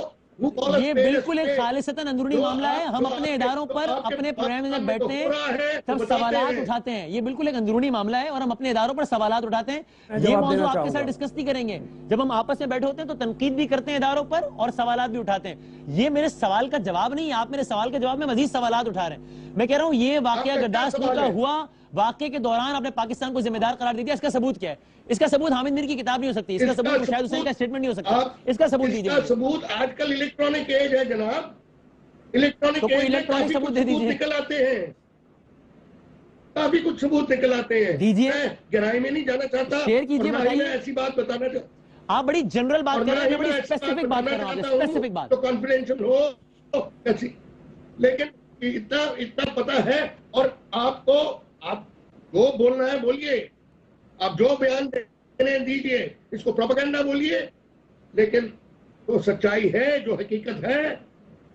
یہ بالکل ایک خالصتاً اندرونی معاملہ ہے. ہم اپنے اداروں پر اپنے پروگرام میں بیٹھتے ہیں تب سوالات اٹھاتے ہیں. یہ بالکل ایک اندرونی معاملہ ہے اور ہم اپنے اداروں پر سوالات اٹھاتے ہیں. یہ موضوع آپ کے ساتھ ڈسکس نہیں کریں گے. جب ہم آپس میں بیٹھے ہوتے ہیں تو تنقید بھی کرتے ہیں اداروں پر اور سوالات بھی اٹھاتے ہیں. یہ میرے سوال کا جواب نہیں ہے، آپ میرے سوال کے جواب میں مزید سوالات اٹھا رہے ہیں. میں کہہ رہا ہوں یہ واقعہ گرداسپور کا ہوا، واقعے کے دوران آپ نے پاکستان کو ذمہ دار قرار دیا، اس کا ثبوت کیا ہے؟ اس کا ثبوت حامد میر کی کتاب نہیں ہو سکتی، اس کا ثبوت مشاہد حسین کا اسٹیٹمنٹ نہیں ہو سکتا. اس کا ثبوت دیجیے. اس کا ثبوت آج کل الیکٹرانک ایج ہے جناب، الیکٹرانک ایج میں کافی ثبوت دے دیجیے، نکل آتے ہیں، کافی کچھ ثبوت نکل آتے ہیں. دیجیے. گہرائی میں نہیں جانا چاہتا، شیئر کیجیے، بتائیے. میں ایسی بات بتانا چاہتا ہوں. آپ بڑی جنرل بات کر رہے ہیں، میں بڑی اسپیسیفک بات کر رہا ہوں، اسپیسیفک بات. تو کانفیڈینشیل ہو ایسی، لیکن اتنا پتہ ہے. اور آپ کو آپ جو بولنا ہے بولیے، آپ جو بیان دینے دیجیے، اس کو پروپیگنڈا بولیے، لیکن جو سچائی ہے، جو حقیقت ہے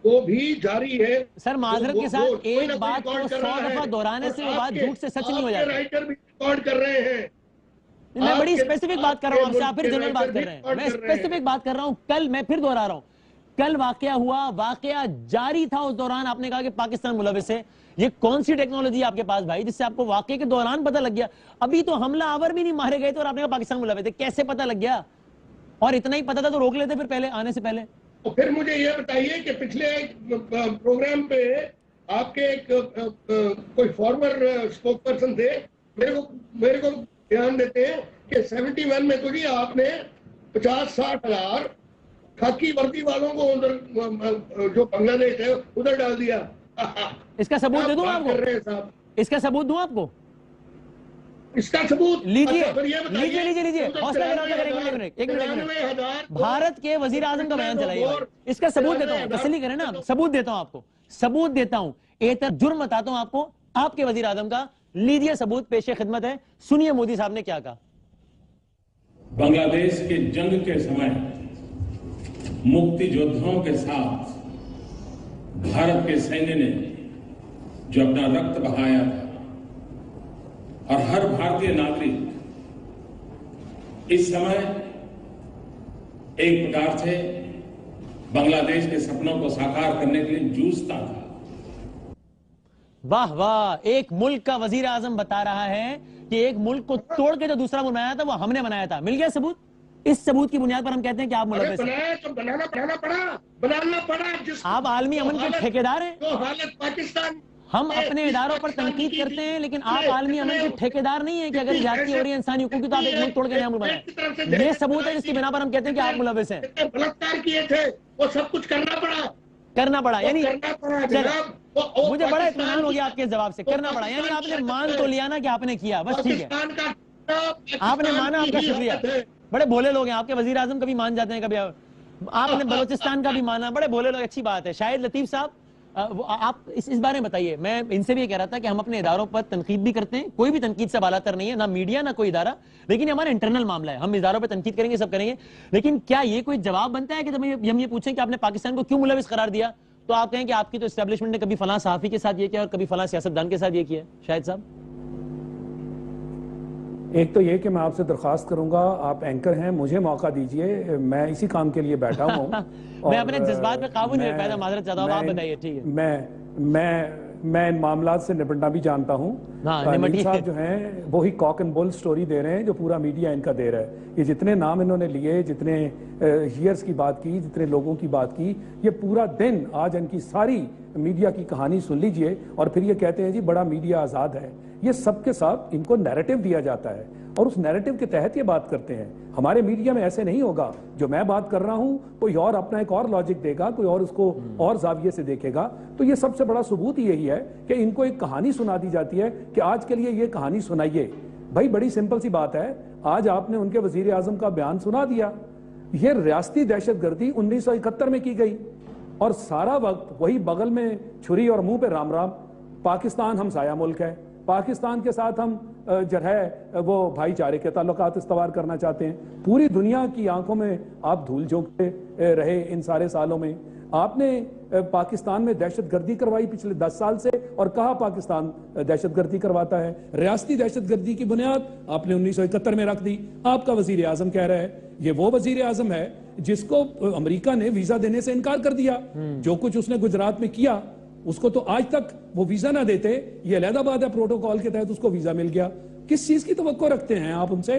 وہ بھی جاری ہے. سر معذرت کے ساتھ ایک بات کو 100 دفعہ دہرانے سے وہ بات جھوٹ سے سچ نہیں ہو جاتی. رائٹر بھی ریکارڈ کر رہے ہیں. میں بڑی اسپیسیفک بات کر رہا ہوں آپ سے، آپ پھر جنرل بات کر رہے ہیں. میں اسپیسیفک بات کر رہا ہوں. کل میں پھر دہرا رہا ہوں، کل واقعہ ہوا، واقعہ جاری تھا، اس دوران آپ نے کہا کہ پاکستان ملوث ہے. یہ کون سی ٹیکنالوجی آپ کے پاس بھائی جس سے آپ کو واقعے کے دوران پتہ لگ گیا؟ ابھی تو حملہ آور بھی نہیں مارے گئے تھے اور آپ نے کہا پاکستان ملوث ہے. کیسے پتہ لگ گیا؟ اور اتنا ہی پتا تھا تو روک لیتے پھر پہلے آنے سے پہلے. تو پھر مجھے یہ بتائیے کہ پچھلے پروگرام پہ آپ کے ایک کوئی فارمر اسپوک پرسن تھے, میرے کو دھیان دیتے ہیں کہ 71 میں تو جی آپ نے 50-60 ہزار خاکی وردی والوں کو ادھر جو بنگلہ دیش ہے ادھر ڈال دیا. اس کا ثبوت دے دوں آپ کو, اس کا ثبوت دوں آپ کو, اس کا ثبوت لیجئے. بھارت کے وزیر اعظم کا بیان چلائیے, اس کا ثبوت دیتا ہوں, تسلی کریں نا, ثبوت دیتا ہوں آپ کو, ثبوت دیتا ہوں, ایک جرم بتاتا ہوں آپ کو آپ کے وزیر اعظم کا. لیجئے ثبوت پیش خدمت ہے, سنیے مودی صاحب نے کیا کہا. بنگلہ دیش کے جنگ کے سمے مکتی یودھاؤں کے ساتھ بھارت کے سینیہ نے جو اپنا رکت بہایا تھا, اور ہر بھارتی ناگرک اس سمے ایک پرکار سے بنگلہ دیش کے سپنوں کو ساکار کرنے کے لیے جوجھتا تھا. واہ واہ, ایک ملک کا وزیر اعظم بتا رہا ہے کہ ایک ملک کو توڑ کے جو دوسرا ملک بنایا تھا وہ ہم نے بنایا تھا. مل گیا ثبوت. اس ثبوت کی بنیاد پر ہم کہتے ہیں کہ آپ ملوث ہیں. بنانا پڑا آپ عالمی امن کے ٹھیکیدار ہیں. جو حالت پاکستان, ہم اپنے اداروں پر تنقید کرتے ہیں لیکن آپ عالمی امن کے ٹھیکیدار نہیں ہیں کہ اگر زیادتی ہو رہی ہے انسانی حقوق کی تو آپ ایک ملک توڑ کے نیا ملک بنائیں. یہ ثبوت ہے جس کی بنا پر ہم کہتے ہیں کہ آپ ملوث ہیں. بلاکار کیے تھے وہ سب کچھ کرنا پڑا. یعنی مجھے بڑا اطمینان ہو گیا آپ کے جواب سے. کرنا پڑا یعنی آپ نے مان تو لیا نا کہ آپ نے کیا, بس ٹھیک ہے, آپ نے مانا, آپ کا شکریہ. بڑے بھولے لوگ ہیں آپ کے وزیر اعظم کبھی مان جاتے ہیں, کبھی آپ نے بلوچستان کا بھی مانا. بڑے بھولے لوگ, اچھی بات ہے. شاہد لطیف صاحب آپ اس بارے میں بتائیے. میں ان سے بھی یہ کہہ رہا تھا کہ ہم اپنے اداروں پر تنقید بھی کرتے ہیں, کوئی بھی تنقید سے بالا تر نہیں ہے, نہ میڈیا نہ کوئی ادارہ, لیکن ہمارا انٹرنل معاملہ ہے. ہم اداروں پہ تنقید کریں گے, سب کریں گے, لیکن کیا یہ کوئی جواب بنتا ہے کہ جب ہم یہ پوچھیں کہ آپ نے پاکستان کو کیوں ملوث قرار دیا تو آپ کہیں کہ آپ کی تو اسٹیبلشمنٹ نے کبھی فلاں صحافی کے ساتھ یہ کیا اور کبھی فلاں سیاستدان کے ساتھ یہ کیا. شاہد صاحب, ایک تو یہ کہ میں آپ سے درخواست کروں گا, آپ اینکر ہیں, مجھے موقع دیجئے, میں اسی کام کے لیے بیٹھا ہوں. میں اپنے جذبات پہ قابو نہیں رکھ پایا, معذرت چاہتا ہوں, آپ بتائیے. ٹھیک ہے, میں ان معاملات سے نپٹنا بھی جانتا ہوں. نیل صاحب جو ہیں وہی کاک اینڈ بول سٹوری دے رہے ہیں جو پورا میڈیا ان کا دے رہا ہے. یہ جتنے نام انہوں نے لیے, جتنے ہیئرز کی بات کی, جتنے لوگوں کی بات کی, یہ پورا دن آج ان کی ساری میڈیا کی کہانی سن لیجئے اور پھر یہ کہتے ہیں جی بڑا میڈیا آزاد ہے. یہ سب کے ساتھ ان کو نیریٹو دیا جاتا ہے اور اس نیریٹو کے تحت یہ بات کرتے ہیں. ہمارے میڈیا میں ایسے نہیں ہوگا. جو میں بات کر رہا ہوں کوئی اور اپنا ایک اور لاجک دے گا, کوئی اور اس کو اور زاویے سے دیکھے گا. تو یہ سب سے بڑا ثبوت یہی ہے کہ ان کو ایک کہانی سنا دی جاتی ہے کہ آج کے لیے یہ کہانی سنائیے. بھائی بڑی سمپل سی بات ہے, آج آپ نے ان کے وزیر اعظم کا بیان سنا دیا. یہ ریاستی دہشت گردی 1971 میں کی گئی اور سارا وقت وہی بغل میں چھری اور منہ پہ رام رام. پاکستان ہمسایہ ملک ہے, پاکستان کے ساتھ ہم جو ہے وہ بھائی چارے کے تعلقات استوار کرنا چاہتے ہیں. پوری دنیا کی آنکھوں میں آپ دھول جھونکتے رہے ان سارے سالوں میں. آپ نے پاکستان میں دہشت گردی کروائی پچھلے 10 سال سے اور کہا پاکستان دہشت گردی کرواتا ہے. ریاستی دہشت گردی کی بنیاد آپ نے 1971 میں رکھ دی. آپ کا وزیر اعظم کہہ رہا ہے, یہ وہ وزیر اعظم ہے جس کو امریکہ نے ویزا دینے سے انکار کر دیا. جو کچھ اس نے گجرات میں کیا اس کو تو آج تک وہ ویزا نہ دیتے, یہ علیحدہ بات ہے, پروٹوکول کے تحت اس کو ویزا مل گیا. کس چیز کی توقع رکھتے ہیں آپ ان سے؟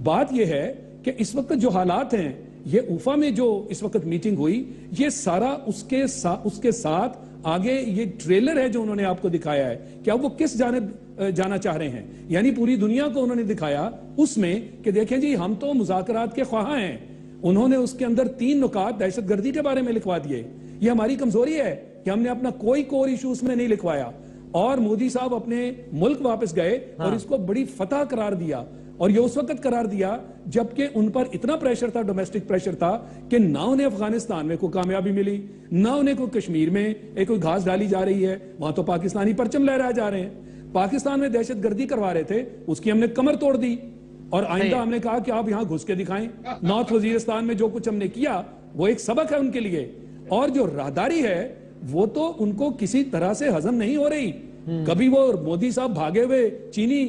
بات یہ ہے کہ اس وقت جو حالات ہیں, یہ اوفا میں جو اس وقت میٹنگ ہوئی, یہ سارا اس کے ساتھ آگے یہ ٹریلر ہے جو انہوں نے آپ کو دکھایا ہے کہ اب وہ کس جانب جانا چاہ رہے ہیں. یعنی پوری دنیا کو انہوں نے دکھایا اس میں کہ دیکھیں جی ہم تو مذاکرات کے خواہاں ہیں. انہوں نے اس کے اندر 3 نکات دہشت گردی کے بارے میں لکھوا دیے. یہ ہماری کمزوری ہے کہ ہم نے اپنا کوئی کور ایشو اس میں نہیں لکھوایا. اور مودی صاحب اپنے ملک واپس گئے اور اس کو بڑی فتح قرار دیا. اور یہ اس وقت قرار دیا جبکہ ان پر اتنا پریشر تھا, ڈومیسٹک پریشر تھا, کہ نہ انہیں افغانستان میں کوئی کامیابی ملی, نہ انہیں کوئی کشمیر میں کوئی گھاس ڈالی جا رہی ہے, وہاں تو پاکستانی پرچم لہرائے جا رہے ہیں. پاکستان میں دہشت گردی کروا رہے تھے, اس کی ہم نے کمر توڑ دی اور آئندہ ہم نے کہا کہ آپ یہاں گھس کے دکھائیں. نارتھ وزیرستان میں جو کچھ ہم نے کیا وہ ایک سبق ہے ان کے لیے. اور جو راہداری ہے وہ تو ان کو کسی طرح سے ہضم نہیں ہو رہی. کبھی وہ مودی صاحب بھاگے ہوئے چینی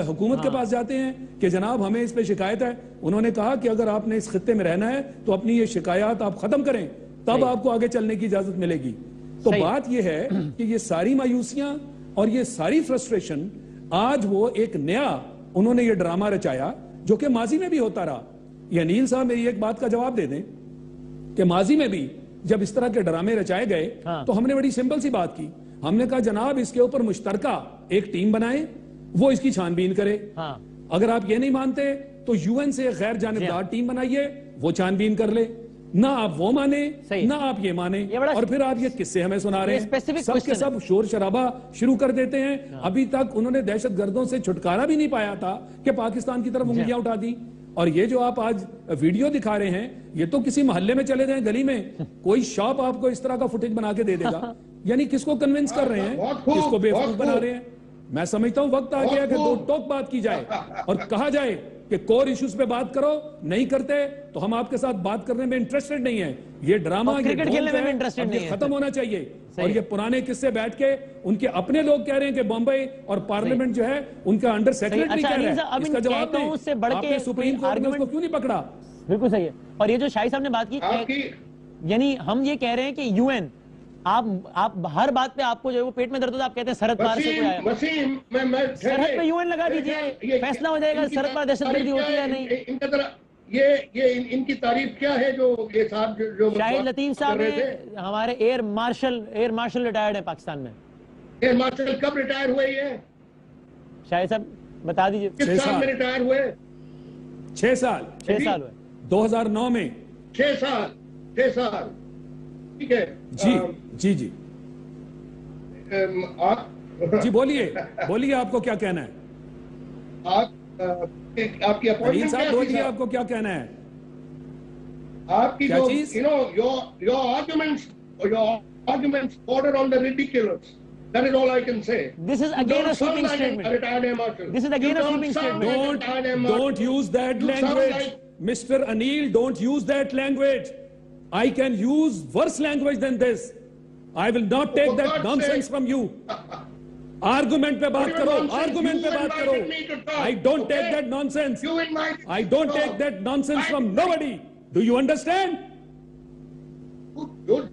حکومت کے پاس جاتے ہیں کہ جناب ہمیں اس پہ شکایت ہے. انہوں نے کہا کہ اگر آپ نے اس خطے میں رہنا ہے تو اپنی یہ شکایات آپ ختم کریں, تب آپ کو آگے چلنے کی اجازت ملے گی. تو بات یہ ہے کہ یہ ساری مایوسیاں اور یہ ساری فرسٹریشن, آج وہ ایک نیا انہوں نے یہ ڈرامہ رچایا جو کہ ماضی میں بھی ہوتا رہا. یہ انیل صاحب میری ایک بات کا جواب دے دیں کہ ماضی میں بھی جب اس طرح کے ڈرامے رچائے گئے تو ہم نے بڑی سمپل سی بات کی. ہم نے کہا جناب اس کے اوپر مشترکہ ایک ٹیم بنائیں, وہ اس کی چھان بین کرے. اگر آپ یہ نہیں مانتے تو یو این سے غیر جانبدار ٹیم بنائیے, وہ چھان بین کر لے. نہ آپ وہ مانیں نہ آپ یہ مانیں, اور پھر آپ یہ قصے ہمیں سنا رہے ہیں. سب کے سب شور شرابہ شروع کر دیتے ہیں. ابھی تک انہوں نے دہشت گردوں سے چھٹکارا بھی نہیں پایا تھا کہ پاکستان کی طرف انگلیاں اٹھا دی. اور یہ جو آپ آج ویڈیو دکھا رہے ہیں, یہ تو کسی محلے میں چلے جائیں, گلی میں کوئی شاپ آپ کو اس طرح کا فوٹیج بنا کے دے دے گا. یعنی کس کو کنونس کر رہے ہیں, کس کو بیوقوف بنا رہے ہیں. میں سمجھتا ہوں وقت آ گیا کہ دو ٹوک بات کی جائے اور کہا جائے کہ کور ایشوز پہ بات کرو. نہیں کرتے تو ہم آپ کے ساتھ بات کرنے میں انٹرسٹڈ نہیں ہیں. یہ ڈرامہ یہ ختم ہونا چاہیے. اور یہ پرانے قصے بیٹھ کے ان کے اپنے لوگ کہہ رہے ہیں کہ بمبئی اور پارلیمنٹ جو ہے ان کا انڈر سیکریٹری کہہ رہا ہے. اس کا جواب دیں, آپ نے سپریم کورٹ میں اس کو کیوں نہیں پکڑا؟ بالکل صحیح ہے. اور یہ جو شاہی صاحب نے بات کی, یعنی ہم یہ کہہ رہے ہیں کہ یو این, آپ ہر بات پہ آپ کو جو ہے وہ پیٹ میں درد ہوتا ہے, آپ کہتے ہیں سرحد پار سے کوئی آیا, سرحد پہ یو این لگا دیجئے, فیصلہ ہو جائے گا سرحد پار دہشت گردی ہوتی ہے یا نہیں. یہ ان کی تعریف کیا ہے جو یہ صاحب جو شاہد لطیف صاحب ہمارے ایئر مارشل ریٹائرڈ ہیں پاکستان میں. ایئر مارشل کب ریٹائر ہوئے یہ شاہد صاحب بتا دیجئے؟ کس سال میں ریٹائر ہوئے؟ 6 سال ہوئے, 2009 میں. 6 سال ٹھیک ہے. جی جی بولیے آپ کو کیا کہنا ہے. آپ کی اپوائنٹمنٹ صاحب بولیے, آپ کو کیا کہنا ہے. آپ کی your arguments border on the ridiculous. That is all I can say. This is again a sweeping statement. This is again a sweeping statement. Don't use that language, Mr. Anil. Don't use that language. I can use worse language than this. I will not take that nonsense from you. Argument pe baat karo. I don't take that nonsense. I don't take that nonsense from nobody. Do you understand?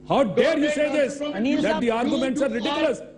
How dare you say this? That the arguments are ridiculous.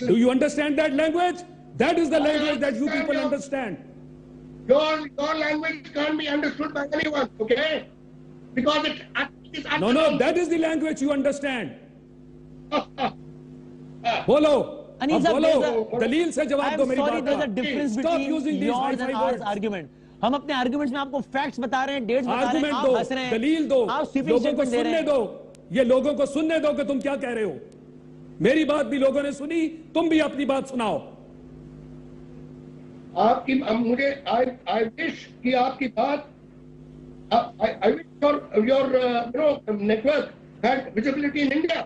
Do you understand that language? That is the language that you people understand. Your language can't be understood by anyone, okay? Because it's No, that is the language you understand. Bolo. دلیل سے جواب دو میری بات کا. Stop using these high words. Argument. ہم اپنے arguments میں آپ کو فیکٹس بتا رہے ہیں, ڈیٹس بتا رہے ہیں, آپ ہنس رہے ہیں, دلیل دو, لوگوں کو سننے دو. یہ لوگوں کو سننے دو کہ تم کیا کہہ رہے ہو. میری بات بھی لوگوں نے سنی, تم بھی اپنی بات سناؤ. آپ کی مجھے I wish کہ آپ کی بات I wish your network had visibility in India.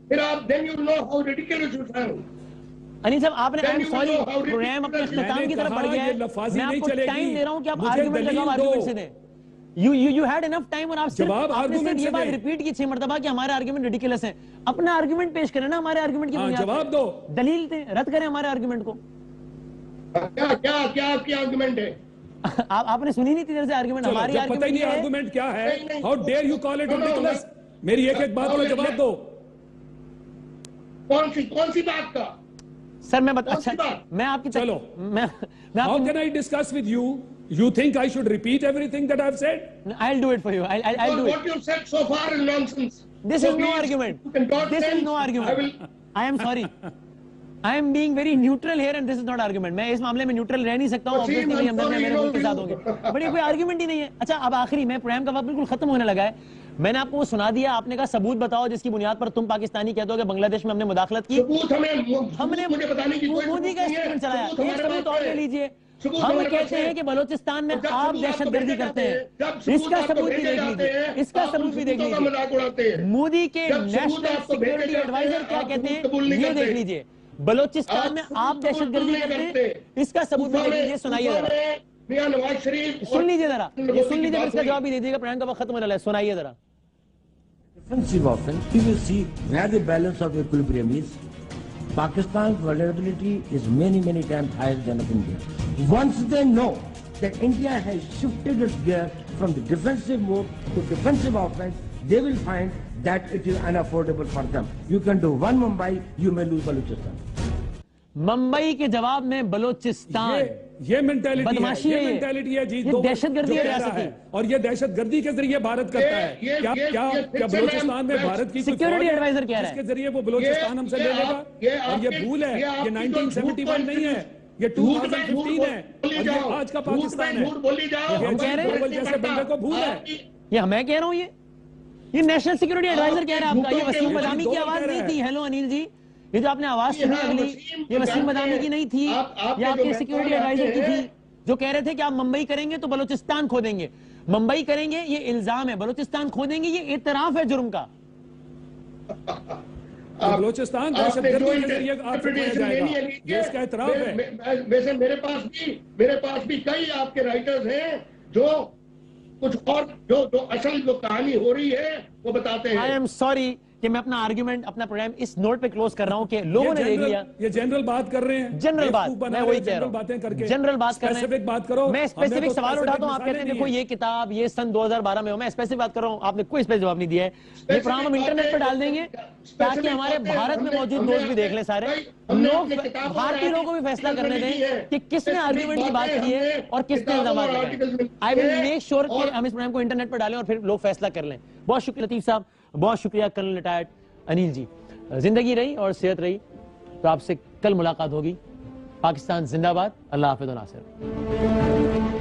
پھر آپ then you know how ridiculous you sound. Anil صاحب آپ نے سوری پروگرام اپنے اختتام کی طرف بڑھ گیا ہے. میں آپ کو ٹائم دے رہا ہوں کہ آپ آرگومنٹ لگاؤ, آرگومنٹ سے دیں. You had enough time, اور آپ صرف یہ بات ریپیٹ کی 6 مرتبہ کہ ہمارے آرگومنٹ ریڈیکولس ہیں. اپنا آرگومنٹ پیش کریں نا ہمارے آرگومنٹ کی بنیاد جواب دو, دلیل دیں, رد کریں ہمارے آرگومنٹ کو. کیا آپ کی آرگومنٹ ہے؟ آپ نے سنی نہیں تھی سے آرگومنٹ. ہماری پتہ ہی نہیں آرگومنٹ کیا ہے. How dare you call it ridiculous. میری ایک بات کا جواب دو. کون سی بات کا سر میں میں آپ کی چلو How can I discuss with you? You think I should repeat everything that I've said? I'll do it for you. I'll do it. What you said so far is nonsense. This is no argument. This is no argument. I am sorry. I am being very neutral here and this is not argument. میں اس معاملے میں neutral رہ نہیں سکتا ہوں. Obviously میری اندر میں میرے ملک کے ساتھ ہوں گے. بٹ یہ کوئی آرگومنٹ ہی نہیں ہے. اچھا اب آخری میں پروگرام کا وقت بالکل ختم ہونے لگا ہے. میں نے آپ کو وہ سنا دیا, آپ نے کہا ثبوت بتاؤ جس کی بنیاد پر تم پاکستانی کہتے ہو کہ بنگلہ دیش میں ہم نے مداخلت کی. ہم نے مودی کا اسٹیٹمنٹ چلایا. ایک ثبوت اور لے لیجئے. ہم کہتے ہیں کہ بلوچستان میں آپ دہشت گردی کرتے ہیں. اس کا ثبوت بھی دیکھ لیجیے, اس کا ثبوت بھی دیکھ لیجیے. مودی کے نیشنل سیکورٹی ایڈوائزر کیا کہتے ہیں یہ دیکھ لیجیے. بلوچستان میں آپ دہشت گردی کرتے ہیں, اس کا ثبوت بھی دیکھ لیجیے. سنائیے ذرا, سن لیجیے ذرا, یہ سن لیجیے, اس کا جواب بھی دے دیجیے گا. پروگرام کا وقت ختم ہونے لگا ہے. سنائیے ذرا. Defensive offense, you will see where the balance of equilibrium is. Pakistan's vulnerability is many times higher than of India. Once they know that India has shifted its gear from the defensive mode to defensive offense, they will find that it is unaffordable for them. You can do one Mumbai, you may lose Balochistan. Mumbai کے جواب میں بلوچستان. یہ mentality بدماشی ہے، یہ mentality ہے جی، یہ دہشت گردی جو ہے کہہ رہا ریاستی، ہے، اور یہ دہشت گردی کے ذریعے بھارت کرتا ہے. کیا بلوچستان میں بھارت کی کوئی سیکیورٹی فوج ہے ایڈوائزر کہہ رہا جس ہے کے ذریعے وہ بلوچستان ہم سے لے لے گا؟ اور یہ بھول ہے، یہ 1971 نہیں ہے، یہ 2015 ہے، اور یہ آج کا پاکستان ہے. ہم کہہ رہے ہیں جیسے بندے کو بھول ہے. یہ میں کہہ رہا ہوں، یہ نیشنل سیکیورٹی ایڈوائزر کہہ رہا ہے آپ کا. یہ وسیم بدامی کی آواز نہیں تھی. ہیلو انیل جی، یہ جو آپ نے آواز سنی اگلی، یہ وسیم بدامی کی نہیں تھی، یہ آپ کے سیکیورٹی ایڈوائزر کی تھی، جو کہہ رہے تھے کہ آپ ممبئی کریں گے تو بلوچستان کھو دیں گے. ممبئی کریں گے یہ الزام ہے، بلوچستان کھو دیں گے یہ اعتراف ہے جرم کا. بلوچستان دہشت گردی کے ذریعے آپ سے کھویا جائے گا، یہ اس کا اعتراف ہے. ویسے میرے پاس بھی کئی آپ کے رائٹرز ہیں جو کچھ اور جو اصل جو کہانی ہو رہی ہے وہ بتاتے ہیں. آئی ایم سوری کہ میں اپنا آرگیومنٹ، اپنا پروگرام اس نوٹ پہ کلوز کر رہا ہوں کہ لوگوں نے دیکھ لیا. یہ جنرل بات کر رہے ہیں، جنرل بات میں وہی کہہ رہا جنرل باتیں کر ہوں، کے جنرل بات کر رہے اسپیسیفک بات کرو. ہیں. میں اسپیسیفک سوال اٹھاتا ہوں، آپ کہتے ہیں دیکھو یہ کتاب یہ سن 2012 میں ہو. میں اسپیسیفک بات کر رہا ہوں، آپ نے کوئی اسپیسیفک جواب نہیں دیا ہے. یہ پروگرام ہم انٹرنیٹ پہ ڈال دیں گے تاکہ ہمارے بھارت میں موجود لوگ بھی دیکھ لیں. سارے لوگ، بھارتی لوگوں کو بھی فیصلہ کرنے دیں کہ کس نے آرگیومنٹ کی بات کی ہے اور کس نے الزامات لگائے. آئی ول میک شیور کہ ہم اس پروگرام کو انٹرنیٹ پہ ڈالیں اور پھر لوگ فیصلہ کر لیں. بہت شکریہ لطیف صاحب، بہت شکریہ کرنل ریٹائرڈ انیل جی. زندگی رہی اور صحت رہی تو آپ سے کل ملاقات ہوگی. پاکستان زندہ باد. اللہ حافظ و ناصر.